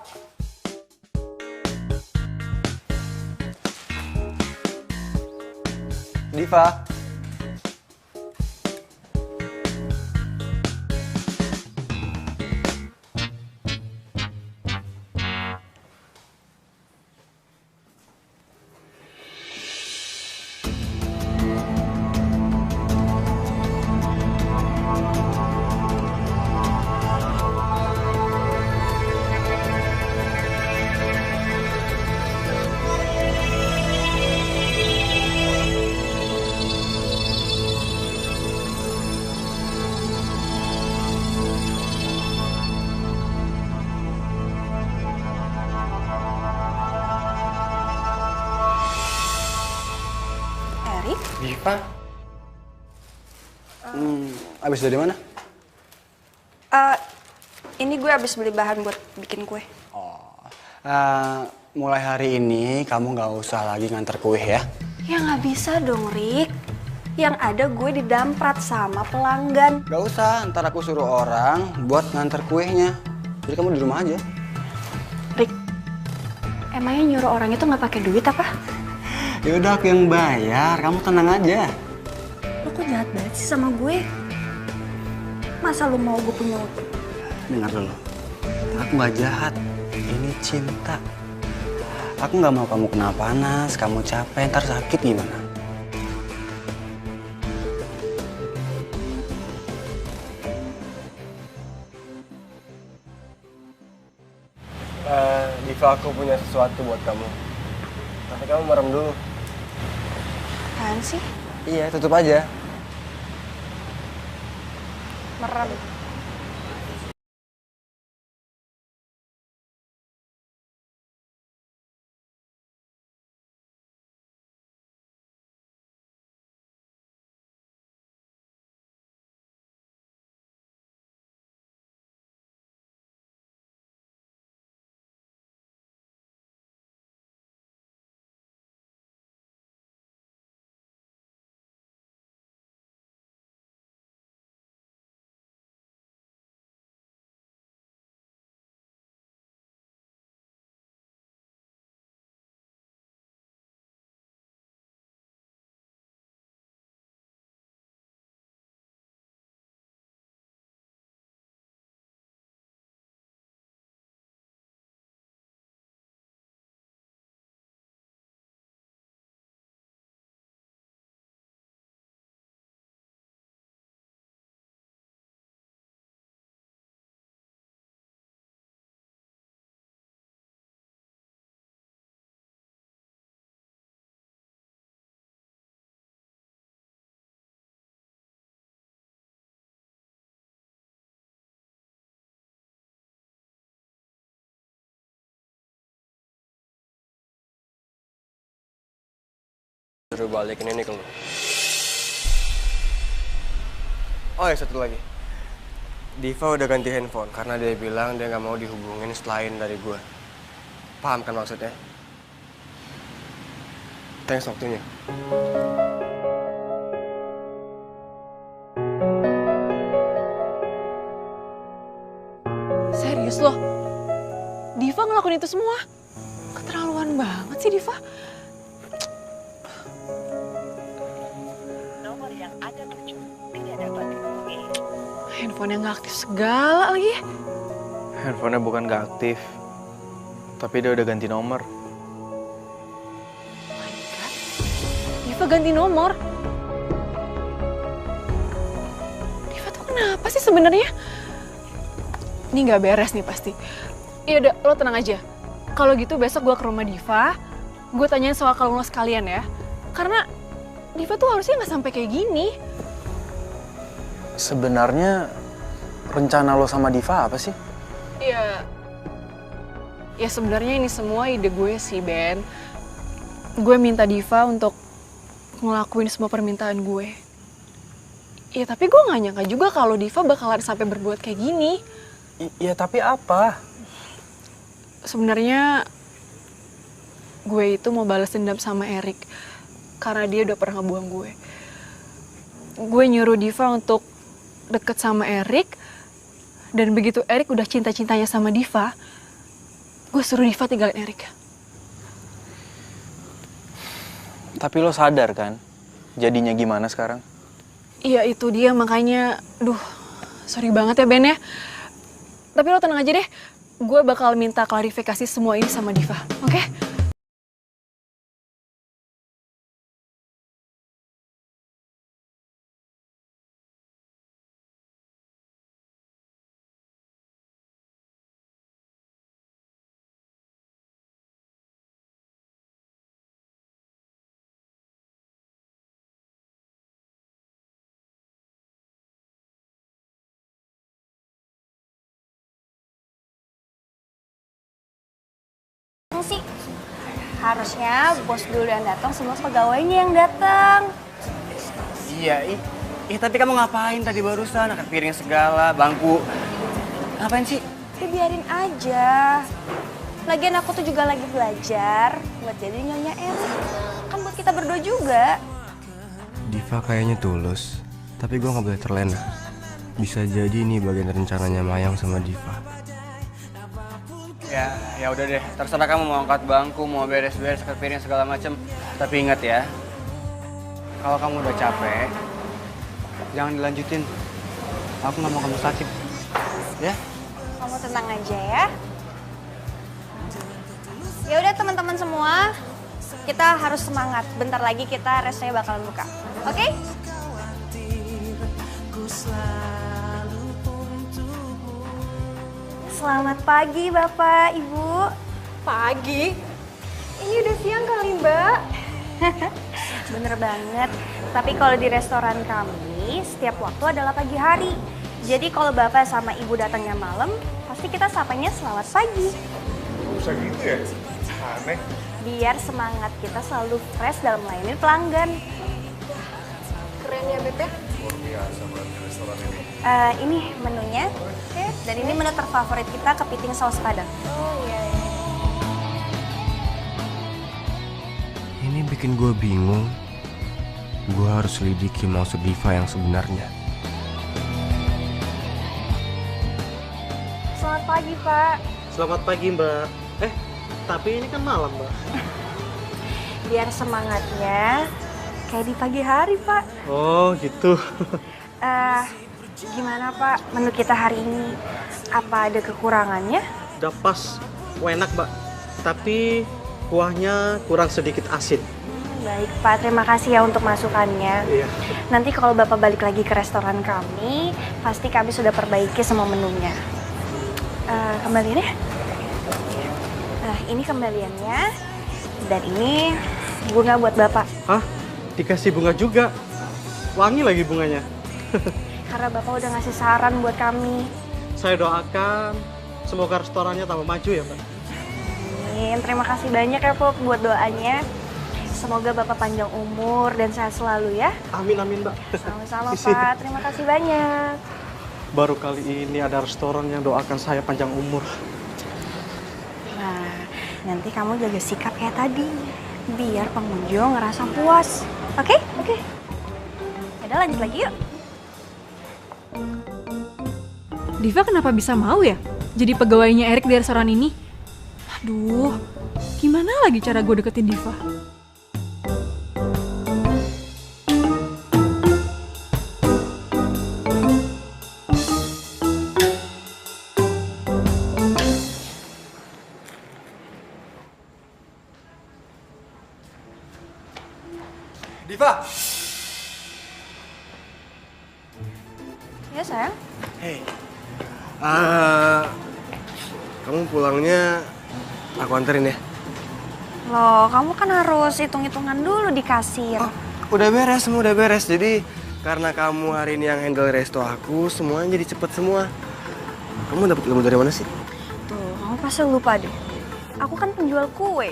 Erik? Diva? Abis dari mana? Ini gue abis beli bahan buat bikin kue. Mulai hari ini kamu nggak usah lagi nganter kue ya. Ya nggak bisa dong, Rik. Yang ada gue didamprat sama pelanggan. Gak usah, ntar aku suruh orang buat nganter kuenya. Jadi kamu di rumah aja. Rik, emangnya nyuruh orang itu nggak pakai duit apa? Ya udah aku yang bayar, kamu tenang aja. Lo kok jahat banget sih sama gue? Masa lu mau gue punya utang? Dengar dulu, aku nggak jahat. Ini cinta. Aku nggak mau kamu kena panas, kamu capek, ntar sakit gimana? Diva, aku punya sesuatu buat kamu. Tapi kamu merem dulu. Apaan sih? Iya, tutup aja. Merem. Suruh balikin ini ke lu. Oh ya, satu lagi. Diva udah ganti handphone karena dia bilang dia nggak mau dihubungin selain dari gue. Paham kan maksudnya? Thanks waktunya. Serius loh? Diva ngelakuin itu semua? Keterlaluan banget sih Diva. Nomor yang Anda tuju tidak dapat dihubungi. Handphonenya nggak aktif segala lagi. Handphonenya bukan nggak aktif, tapi dia udah ganti nomor. Diva ganti nomor. Diva tuh kenapa sih sebenarnya? Ini nggak beres nih pasti. Ya udah, lo tenang aja. Kalau gitu besok gue ke rumah Diva, gue tanyain soal kalung lo sekalian ya. Karena Diva tuh harusnya nggak sampai kayak gini. Sebenarnya rencana lo sama Diva apa sih? Ya sebenarnya ini semua ide gue sih, Ben. Gue minta Diva untuk ngelakuin semua permintaan gue. Ya tapi gue gak nyangka juga kalau Diva bakalan sampai berbuat kayak gini. Iya tapi apa? Sebenarnya gue itu mau balas dendam sama Erik karena dia udah pernah ngebuang gue. Gue nyuruh Diva untuk deket sama Erik, dan begitu Erik udah cinta-cintanya sama Diva, gue suruh Diva tinggalin Erik. Tapi lo sadar kan jadinya gimana sekarang? Iya itu dia, makanya sorry banget ya Ben ya. Tapi lo tenang aja deh, gue bakal minta klarifikasi semua ini sama Diva, oke? Sih harusnya bos dulu yang datang, semua pegawainya yang datang. Iya, tapi kamu ngapain tadi barusan? Angkat piring segala, bangku. Ngapain sih? Biarin aja. Lagian aku tuh juga lagi belajar buat jadi nyonya Erik. Kan buat kita berdua juga. Diva kayaknya tulus, tapi gue nggak boleh terlena. Bisa jadi ini bagian rencananya Mayang sama Diva. Ya udah deh, terserah kamu mau angkat bangku, mau beres-beres, angkat piring segala macem. Tapi ingat ya, kalau kamu udah capek, jangan dilanjutin. Aku nggak mau kamu sakit, ya? Kamu tenang aja ya. Ya udah teman-teman semua, kita harus semangat. Bentar lagi kita restonya bakalan buka, oke? Selamat pagi Bapak, Ibu. Pagi? Ini udah siang kali Mbak. Bener banget. Tapi kalau di restoran kami, setiap waktu adalah pagi hari. Jadi kalau Bapak sama Ibu datangnya malam, pasti kita sapanya selamat pagi. Bisa gitu ya? Aneh. Biar semangat kita selalu fresh dalam melayani pelanggan. Keren ya Beb ya? Luar biasa berarti restoran ini. Ini menunya. Dan ini menu terfavorit kita, kepiting saus padang. Oh iya. Ini bikin gue bingung. Gue harus selidiki maksud Diva yang sebenarnya. Selamat pagi, Pak. Selamat pagi, Mbak. Tapi ini kan malam, Mbak. Biar semangatnya kayak di pagi hari, Pak. Oh, gitu. Gimana, Pak, menu kita hari ini? Apa ada kekurangannya? Udah pas, enak, Mbak. Tapi kuahnya kurang sedikit asin. Baik, Pak. Terima kasih ya untuk masukannya. Iya. Nanti kalau Bapak balik lagi ke restoran kami, pasti kami sudah perbaiki semua menunya. Kembaliannya? Nah, ini kembaliannya. Dan ini bunga buat Bapak. Hah? Dikasih bunga juga? Wangi lagi bunganya. Karena Bapak udah ngasih saran buat kami. Saya doakan semoga restorannya tambah maju ya, Mbak. Amin. Terima kasih banyak ya, Pak, buat doanya. Semoga Bapak panjang umur dan sehat selalu ya. Amin, amin, Mbak. Sama-sama, Pak. Terima kasih banyak. Baru kali ini ada restoran yang doakan saya panjang umur. Nah, nanti kamu jaga sikap kayak tadi. Biar pengunjung ngerasa puas. Oke? Oke. Yaudah, lanjut lagi yuk. Diva kenapa bisa mau ya jadi pegawainya Erik di restoran ini? Aduh, gimana lagi cara gue deketin Diva? Diva! Ya, sayang. Hei. Kamu pulangnya aku anterin ya? Loh, kamu kan harus hitung-hitungan dulu di kasir. Udah beres, semua udah beres. Jadi Karena kamu hari ini yang handle resto aku, semuanya jadi cepet semua. Kamu dapat ilmu dari mana sih? Tuh, kamu pasti lupa deh. Aku kan penjual kue.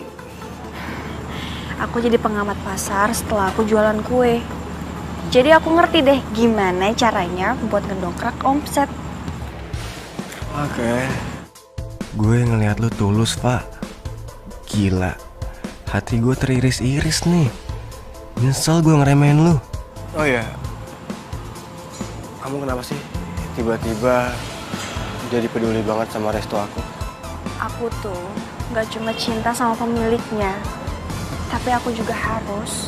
Aku jadi pengamat pasar setelah aku jualan kue. Jadi aku ngerti deh gimana caranya buat ngedongkrak omset. Oke. Gue ngelihat lu tulus, Pak. Gila. Hati gue teriris-iris nih. Nyesel gue ngeremehin lu. Oh iya. Kamu kenapa sih tiba-tiba jadi peduli banget sama resto aku? Aku tuh gak cuma cinta sama pemiliknya, tapi aku juga harus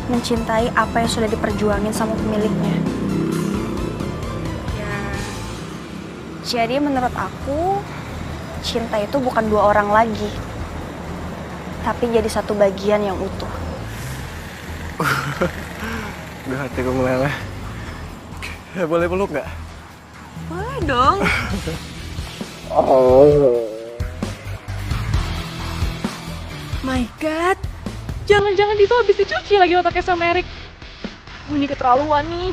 mencintai apa yang sudah diperjuangin sama pemiliknya. Ya, jadi menurut aku, cinta itu bukan dua orang lagi, tapi jadi satu bagian yang utuh. Udah hatiku meleleh. Boleh peluk gak? Boleh dong. My God, jangan-jangan Diva habis dicuci lagi otaknya sama Erik. Ini keterlaluan nih.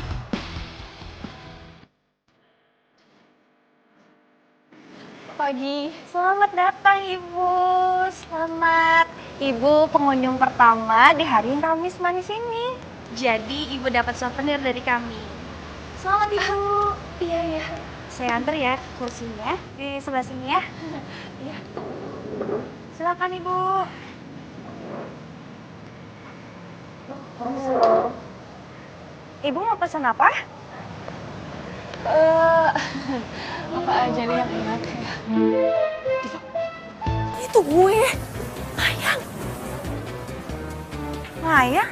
Pagi. Selamat datang Ibu. Selamat. Ibu pengunjung pertama di hari yang Kamis manis ini. Jadi Ibu dapat souvenir dari kami. Selamat Ibu. Iya ya. Saya antar ya kursinya di sebelah sini ya. Iya. Silakan Ibu. Ibu mau pesan apa? Apa aja deh yang enak ya. Itu gue. Mayang. Mayang?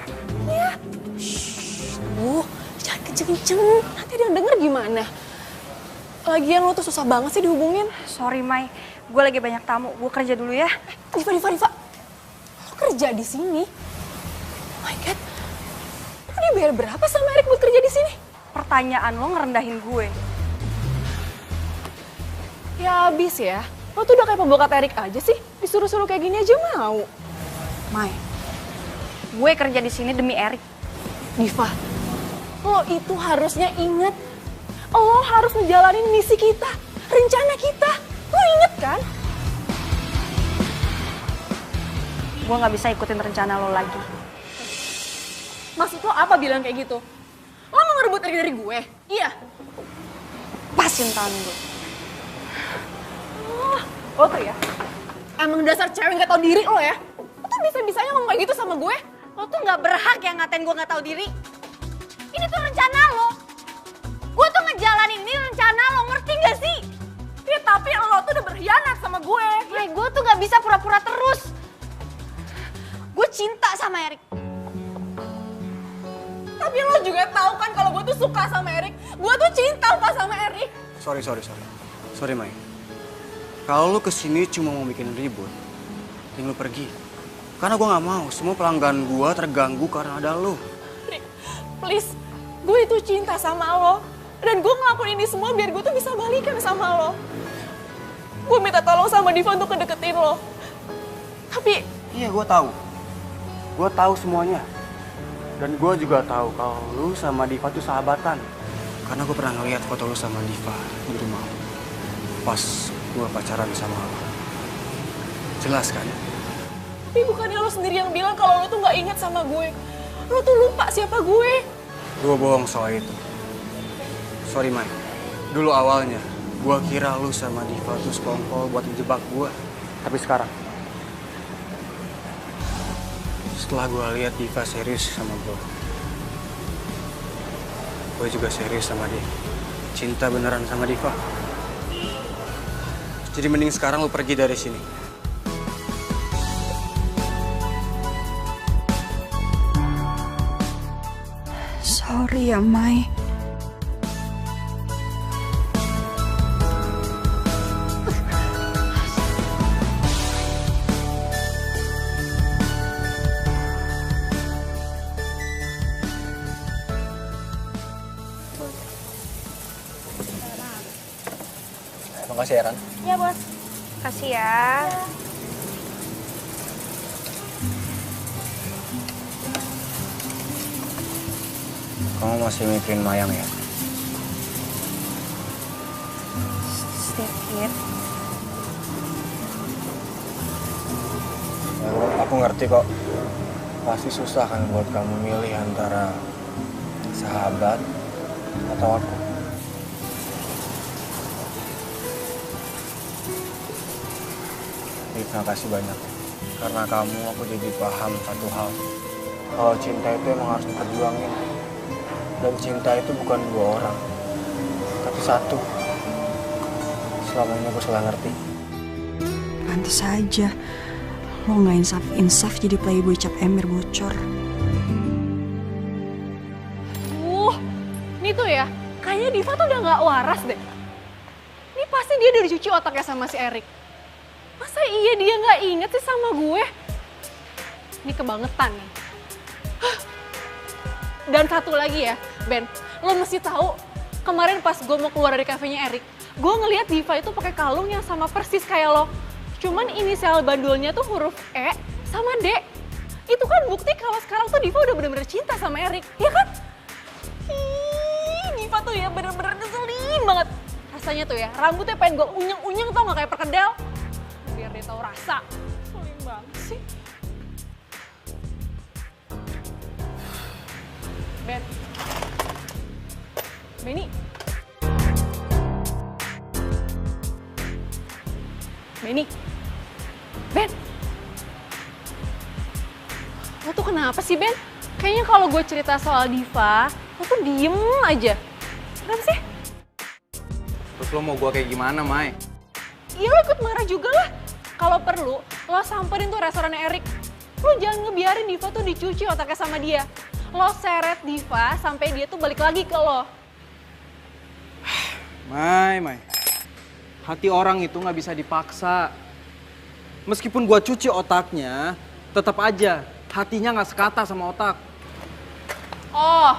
Iya. Shh, Bu, jangan kenceng-kenceng. Nanti dia denger gimana? Lagian lo tuh susah banget sih dihubungin. Sorry Mai, gue lagi banyak tamu. Gue kerja dulu ya. Diva. Lo kerja di sini? Oh my God. Lo dibayar berapa sama Erik buat kerja di sini? Pertanyaan lo ngerendahin gue. Ya abis ya. Lo tuh udah kayak pembokat Erik aja sih. Disuruh-suruh kayak gini aja mau. Mai, gue kerja di sini demi Erik. Diva, lo itu harusnya inget. Lo harus ngejalanin misi kita, rencana kita. Lo inget kan? Gue gak bisa ikutin rencana lo lagi. Maksud lo apa bilang kayak gitu? Lo mau ngerebut Erik dari gue? Iya. Pasin tangan gue. Lo tuh ya, emang dasar cewek gak tau diri lo ya. Lo tuh bisa-bisanya ngomong kayak gitu sama gue. Lo tuh gak berhak yang ngatain gue gak tahu diri. Ini tuh rencana lo. Gue tuh ngejalanin ini rencana lo, ngerti gak sih? Ya tapi lo tuh udah berkhianat sama gue. Gue tuh gak bisa pura-pura terus. Gue cinta sama Erik. Tapi lo juga tahu kan kalau gue tuh suka sama Erik. Gue tuh cinta pas sama Erik. Sorry. Sorry, Mai. Kalau lu kesini cuma mau bikin ribut, mending lu pergi. Karena gue nggak mau semua pelanggan gue terganggu karena ada lu. Rick, please, gue itu cinta sama lo. Dan gue ngelakuin ini semua biar gue tuh bisa balikan sama lo. Gue minta tolong sama Diva untuk ngedeketin lo. Tapi... Iya, gue tahu. Gue tahu semuanya. Dan gue juga tahu kalau lu sama Diva tuh sahabatan. Karena gue pernah ngeliat foto lu sama Diva di rumah lu. Pas gue pacaran sama lo. Jelas kan? Tapi bukannya lo sendiri yang bilang kalau lo tuh gak inget sama gue. Lo tuh lupa siapa gue. Gue bohong soal itu. Sorry, Mai. Dulu awalnya, gue kira lu sama Diva tuh sekongkol buat menjebak gue. Tapi sekarang, setelah gue lihat Diva serius sama gue juga serius sama dia. Cinta beneran sama Diva. Jadi mending sekarang lu pergi dari sini. Sorry ya, Mai. Makasih ya, Ran. Iya, Bos. Kasih ya. kamu masih mikirin Mayang ya? Sedikit. Ya, aku ngerti kok. Pasti susah kan buat kamu milih antara sahabat atau aku. Terima kasih banyak. Karena kamu aku jadi paham satu hal. Kalau cinta itu emang harus diperjuangin. Dan cinta itu bukan dua orang, tapi satu. Selama ini aku salah ngerti. Pantes aja lo nggak insaf jadi playboy cap ember bocor. Ini tuh ya, kayaknya Diva tuh udah nggak waras deh. Ini pasti dia udah dicuci otaknya sama si Erik. Masa iya dia nggak inget sih sama gue? Ini kebangetan nih. Dan satu lagi ya, Ben, lo mesti tahu kemarin pas gue mau keluar dari kafenya Erik, gue ngeliat Diva itu pakai kalung yang sama persis kayak lo. Cuman inisial bandulnya tuh huruf E sama D. Itu kan bukti kalau sekarang tuh Diva udah bener-bener cinta sama Erik, ya kan? Diva tuh ya bener-bener ngeselin banget. Rasanya tuh ya, rambutnya pengen gue unyeng-unyeng tau gak kayak perkedel. Biar dia tahu rasa. Ngeselin banget sih. Ben. Benny. Benny. Ben. Lo tuh kenapa sih, Ben? Kayaknya kalau gue cerita soal Diva, lo tuh diem aja. Kenapa sih? Terus lo mau gue kayak gimana, Mai? Iya, lo ikut marah juga lah. Kalau perlu, lo samperin tuh restorannya Erik. Lo jangan ngebiarin Diva tuh dicuci otaknya sama dia. Lo seret Diva sampai dia tuh balik lagi ke lo. Mai. Hati orang itu nggak bisa dipaksa. Meskipun gua cuci otaknya, tetap aja hatinya nggak sekata sama otak. Oh,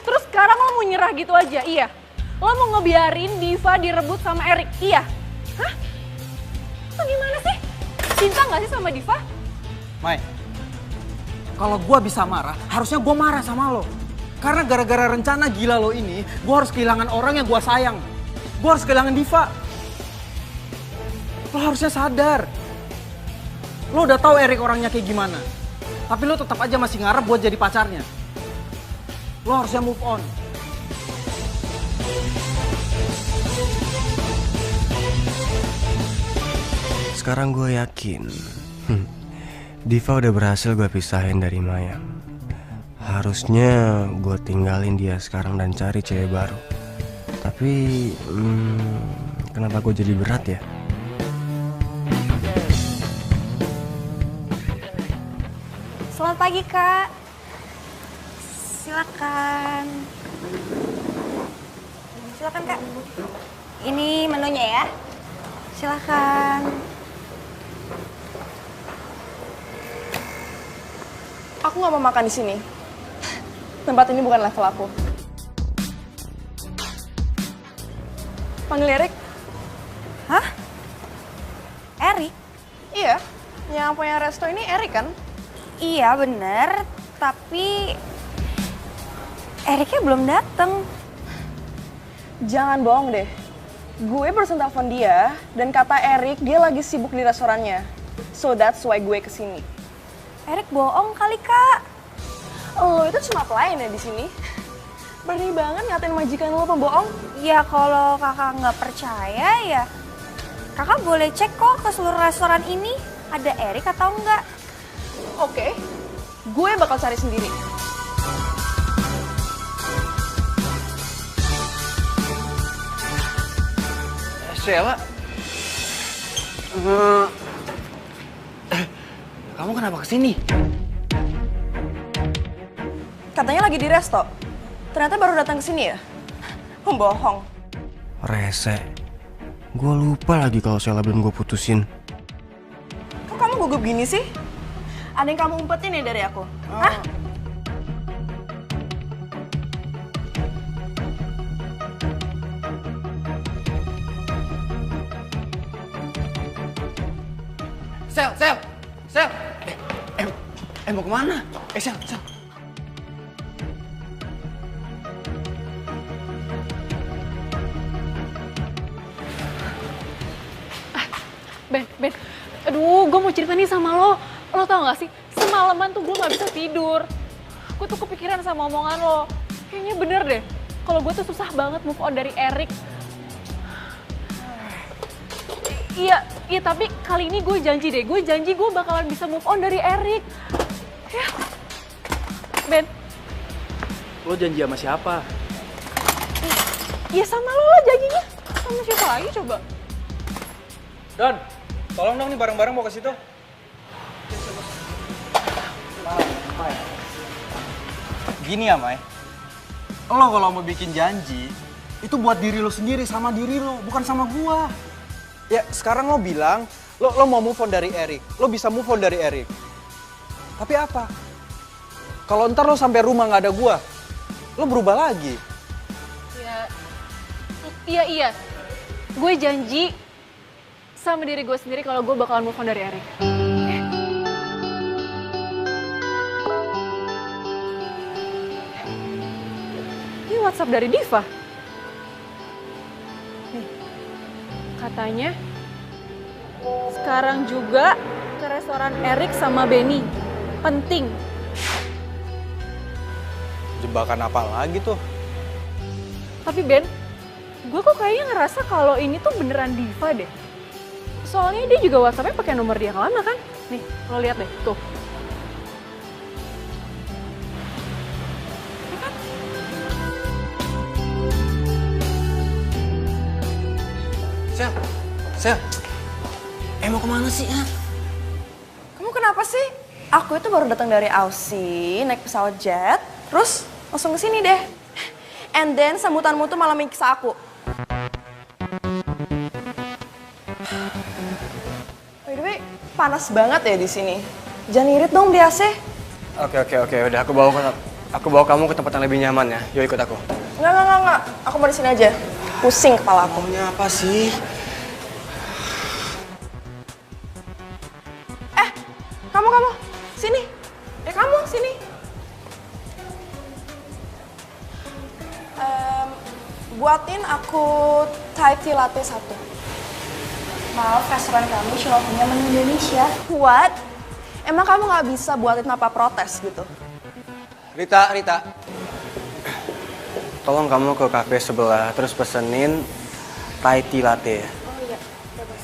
terus sekarang lo mau nyerah gitu aja, iya? Lo mau ngebiarin Diva direbut sama Erik, iya? Hah? Lo gimana sih? Cinta nggak sih sama Diva? Mai, kalau gua bisa marah, harusnya gua marah sama lo. Karena gara-gara rencana gila lo ini, gua harus kehilangan orang yang gua sayang. Gua harus kehilangan Diva. Lo harusnya sadar. Lo udah tahu Erik orangnya kayak gimana. Tapi lo tetap aja masih ngarep buat jadi pacarnya. Lo harusnya move on. Sekarang gue yakin Diva udah berhasil gue pisahin dari Maya. Harusnya gue tinggalin dia sekarang dan cari cewek baru. Tapi kenapa gue jadi berat ya? Selamat pagi, Kak. Silakan. Silakan, Kak. Ini menunya ya. Silakan. Aku nggak mau makan di sini. Tempat ini bukan level aku. Panggil Erik. Hah? Erik? Iya, yang punya resto ini Erik kan? Iya, bener. Tapi Eriknya belum dateng. Jangan bohong deh. Gue barusan telepon dia dan kata Erik dia lagi sibuk di restorannya. So that's why gue kesini. Erik bohong kali, Kak. Lo itu cuma pelayan ya di sini. Berani banget ngatain majikan lo pembohong. Ya kalau kakak nggak percaya ya kakak boleh cek kok ke seluruh restoran ini ada Erik atau enggak. Oke, gue bakal cari sendiri. Sheila, kamu kenapa kesini? Katanya lagi di resto. Ternyata baru datang ke sini ya? Pembohong. Rese. Gue lupa lagi kalau Sheila belum gue putusin. Kok kamu gugup gini sih? Ada yang kamu umpetin ya dari aku? Hah? Sel. Mau kemana? Sel. Ben, aduh, gue mau cerita nih sama lo. Lo tau gak sih, semalaman tuh gue gak bisa tidur. Gue tuh kepikiran sama omongan lo. Kayaknya bener deh, kalau gue tuh susah banget move on dari Erik. Iya, tapi kali ini gue janji deh. Gue janji gue bakalan bisa move on dari Erik. Ya. Ben. Lo janji sama siapa? Ya sama lo lah janjinya. Sama siapa lagi coba? Don, tolong dong nih barang-barang mau ke situ. Gini ya, Mai. Lo kalau mau bikin janji, itu buat diri lo sendiri, sama diri lo, bukan sama gua. Ya, sekarang lo bilang, lo mau move on dari Erik. Lo bisa move on dari Erik. Tapi apa? Kalau ntar lo sampai rumah nggak ada gua, lo berubah lagi. Iya. Gue janji sama diri gue sendiri kalau gue bakalan move on dari Erik. Ini WhatsApp dari Diva. Nih, katanya sekarang juga ke restoran Erik sama Benny. Penting. Jebakan apa lagi tuh? Tapi Ben, gue kok kayaknya ngerasa kalau ini tuh beneran Diva deh. Soalnya dia juga WhatsApp-nya pakai nomor dia yang lama kan? Nih, lo lihat deh, tuh. Ya kan? Sel, mau kemana sih? Kamu kenapa sih? Aku itu baru datang dari Aussie, naik pesawat jet, terus langsung ke sini deh. And then sambutanmu tuh malah miksa aku. By the way, panas banget ya di sini. Jangan irit dong di AC. Oke, udah aku bawa kamu ke tempat yang lebih nyaman ya. Yuk ikut aku. Enggak. Aku mau di sini aja. Pusing kepala aku. Maunya apa sih? Kamu. Sini. Kamu, sini. Buatin aku Thai tea latte 1. Maaf, restoran kami cuma punya menu Indonesia. What? Emang kamu nggak bisa buatin apa protes gitu? Rita. Tolong kamu ke kafe sebelah, terus pesenin Thai tea latte ya. Oh iya, bagus.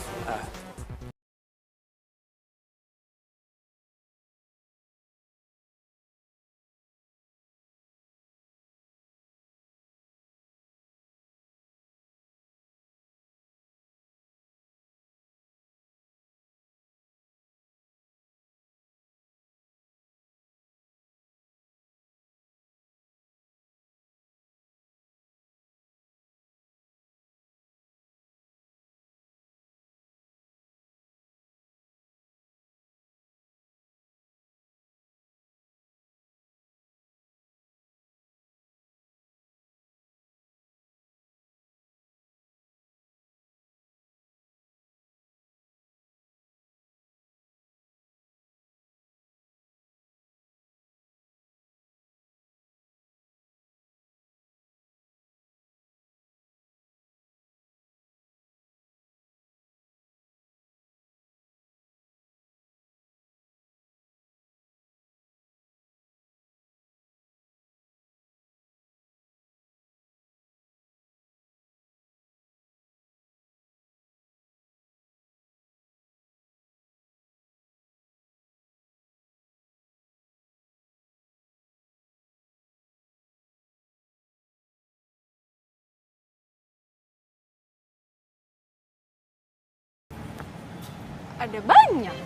Ada banyak.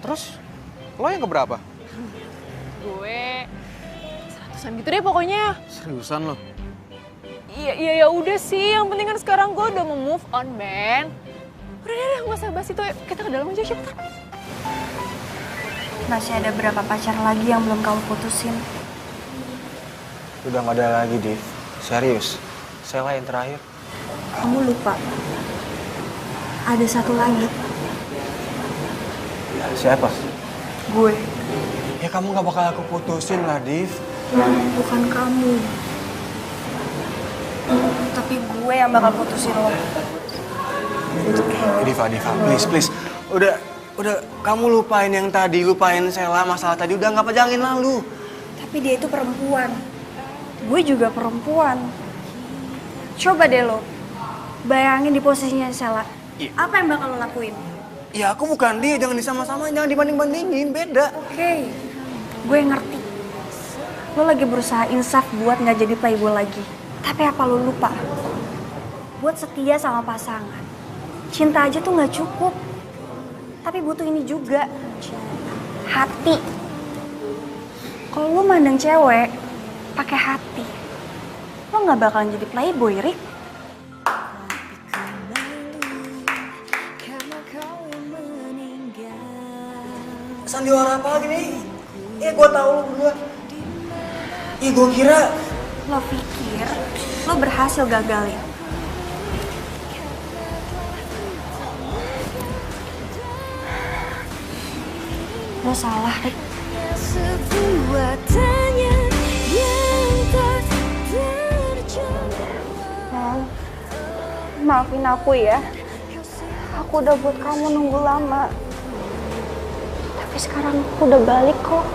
Terus, lo yang keberapa? Gue 100-an gitu deh pokoknya. Seriusan lo? Iya, ya udah sih. Yang penting kan sekarang gue udah mau move on, Ben. Udah deh, nggak usah bahas itu. Kita ke dalam aja, cepetan. Masih ada berapa pacar lagi yang belum kamu putusin? Udah nggak ada lagi, Div. Serius. Sela yang terakhir. Kamu lupa. Ada satu lagi. Ya, siapa? Gue. Ya kamu nggak bakal aku putusin lah, Div. Bukan kamu. Tapi gue yang bakal putusin lo. Diva, please. Udah kamu lupain yang tadi, lupain Sela, masalah tadi udah nggak pejangin lalu. Tapi dia itu perempuan. Gue juga perempuan. Coba deh lo, bayangin di posisinya Sela. Iya. Apa yang bakal lo lakuin? Ya aku bukan dia, jangan disama-samain, jangan dibanding-bandingin, beda. Oke, gue ngerti. Lo lagi berusaha insaf buat nggak jadi playboy lagi. Tapi apa lo lupa? Buat setia sama pasangan, cinta aja tuh nggak cukup. Tapi butuh ini juga, hati. Kalau lo mandang cewek pakai hati, lo nggak bakalan jadi playboy, Rick. Sandiwara apa lagi nih? Gue tahu lo berdua. Gue kira Lo pikir lo berhasil gagalin. Lo salah, Rick. Sebuah tanya yang tak terjawab. Maafin aku ya. Aku udah buat kamu nunggu lama. Tapi sekarang aku udah balik kok.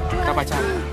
Kita pacaran.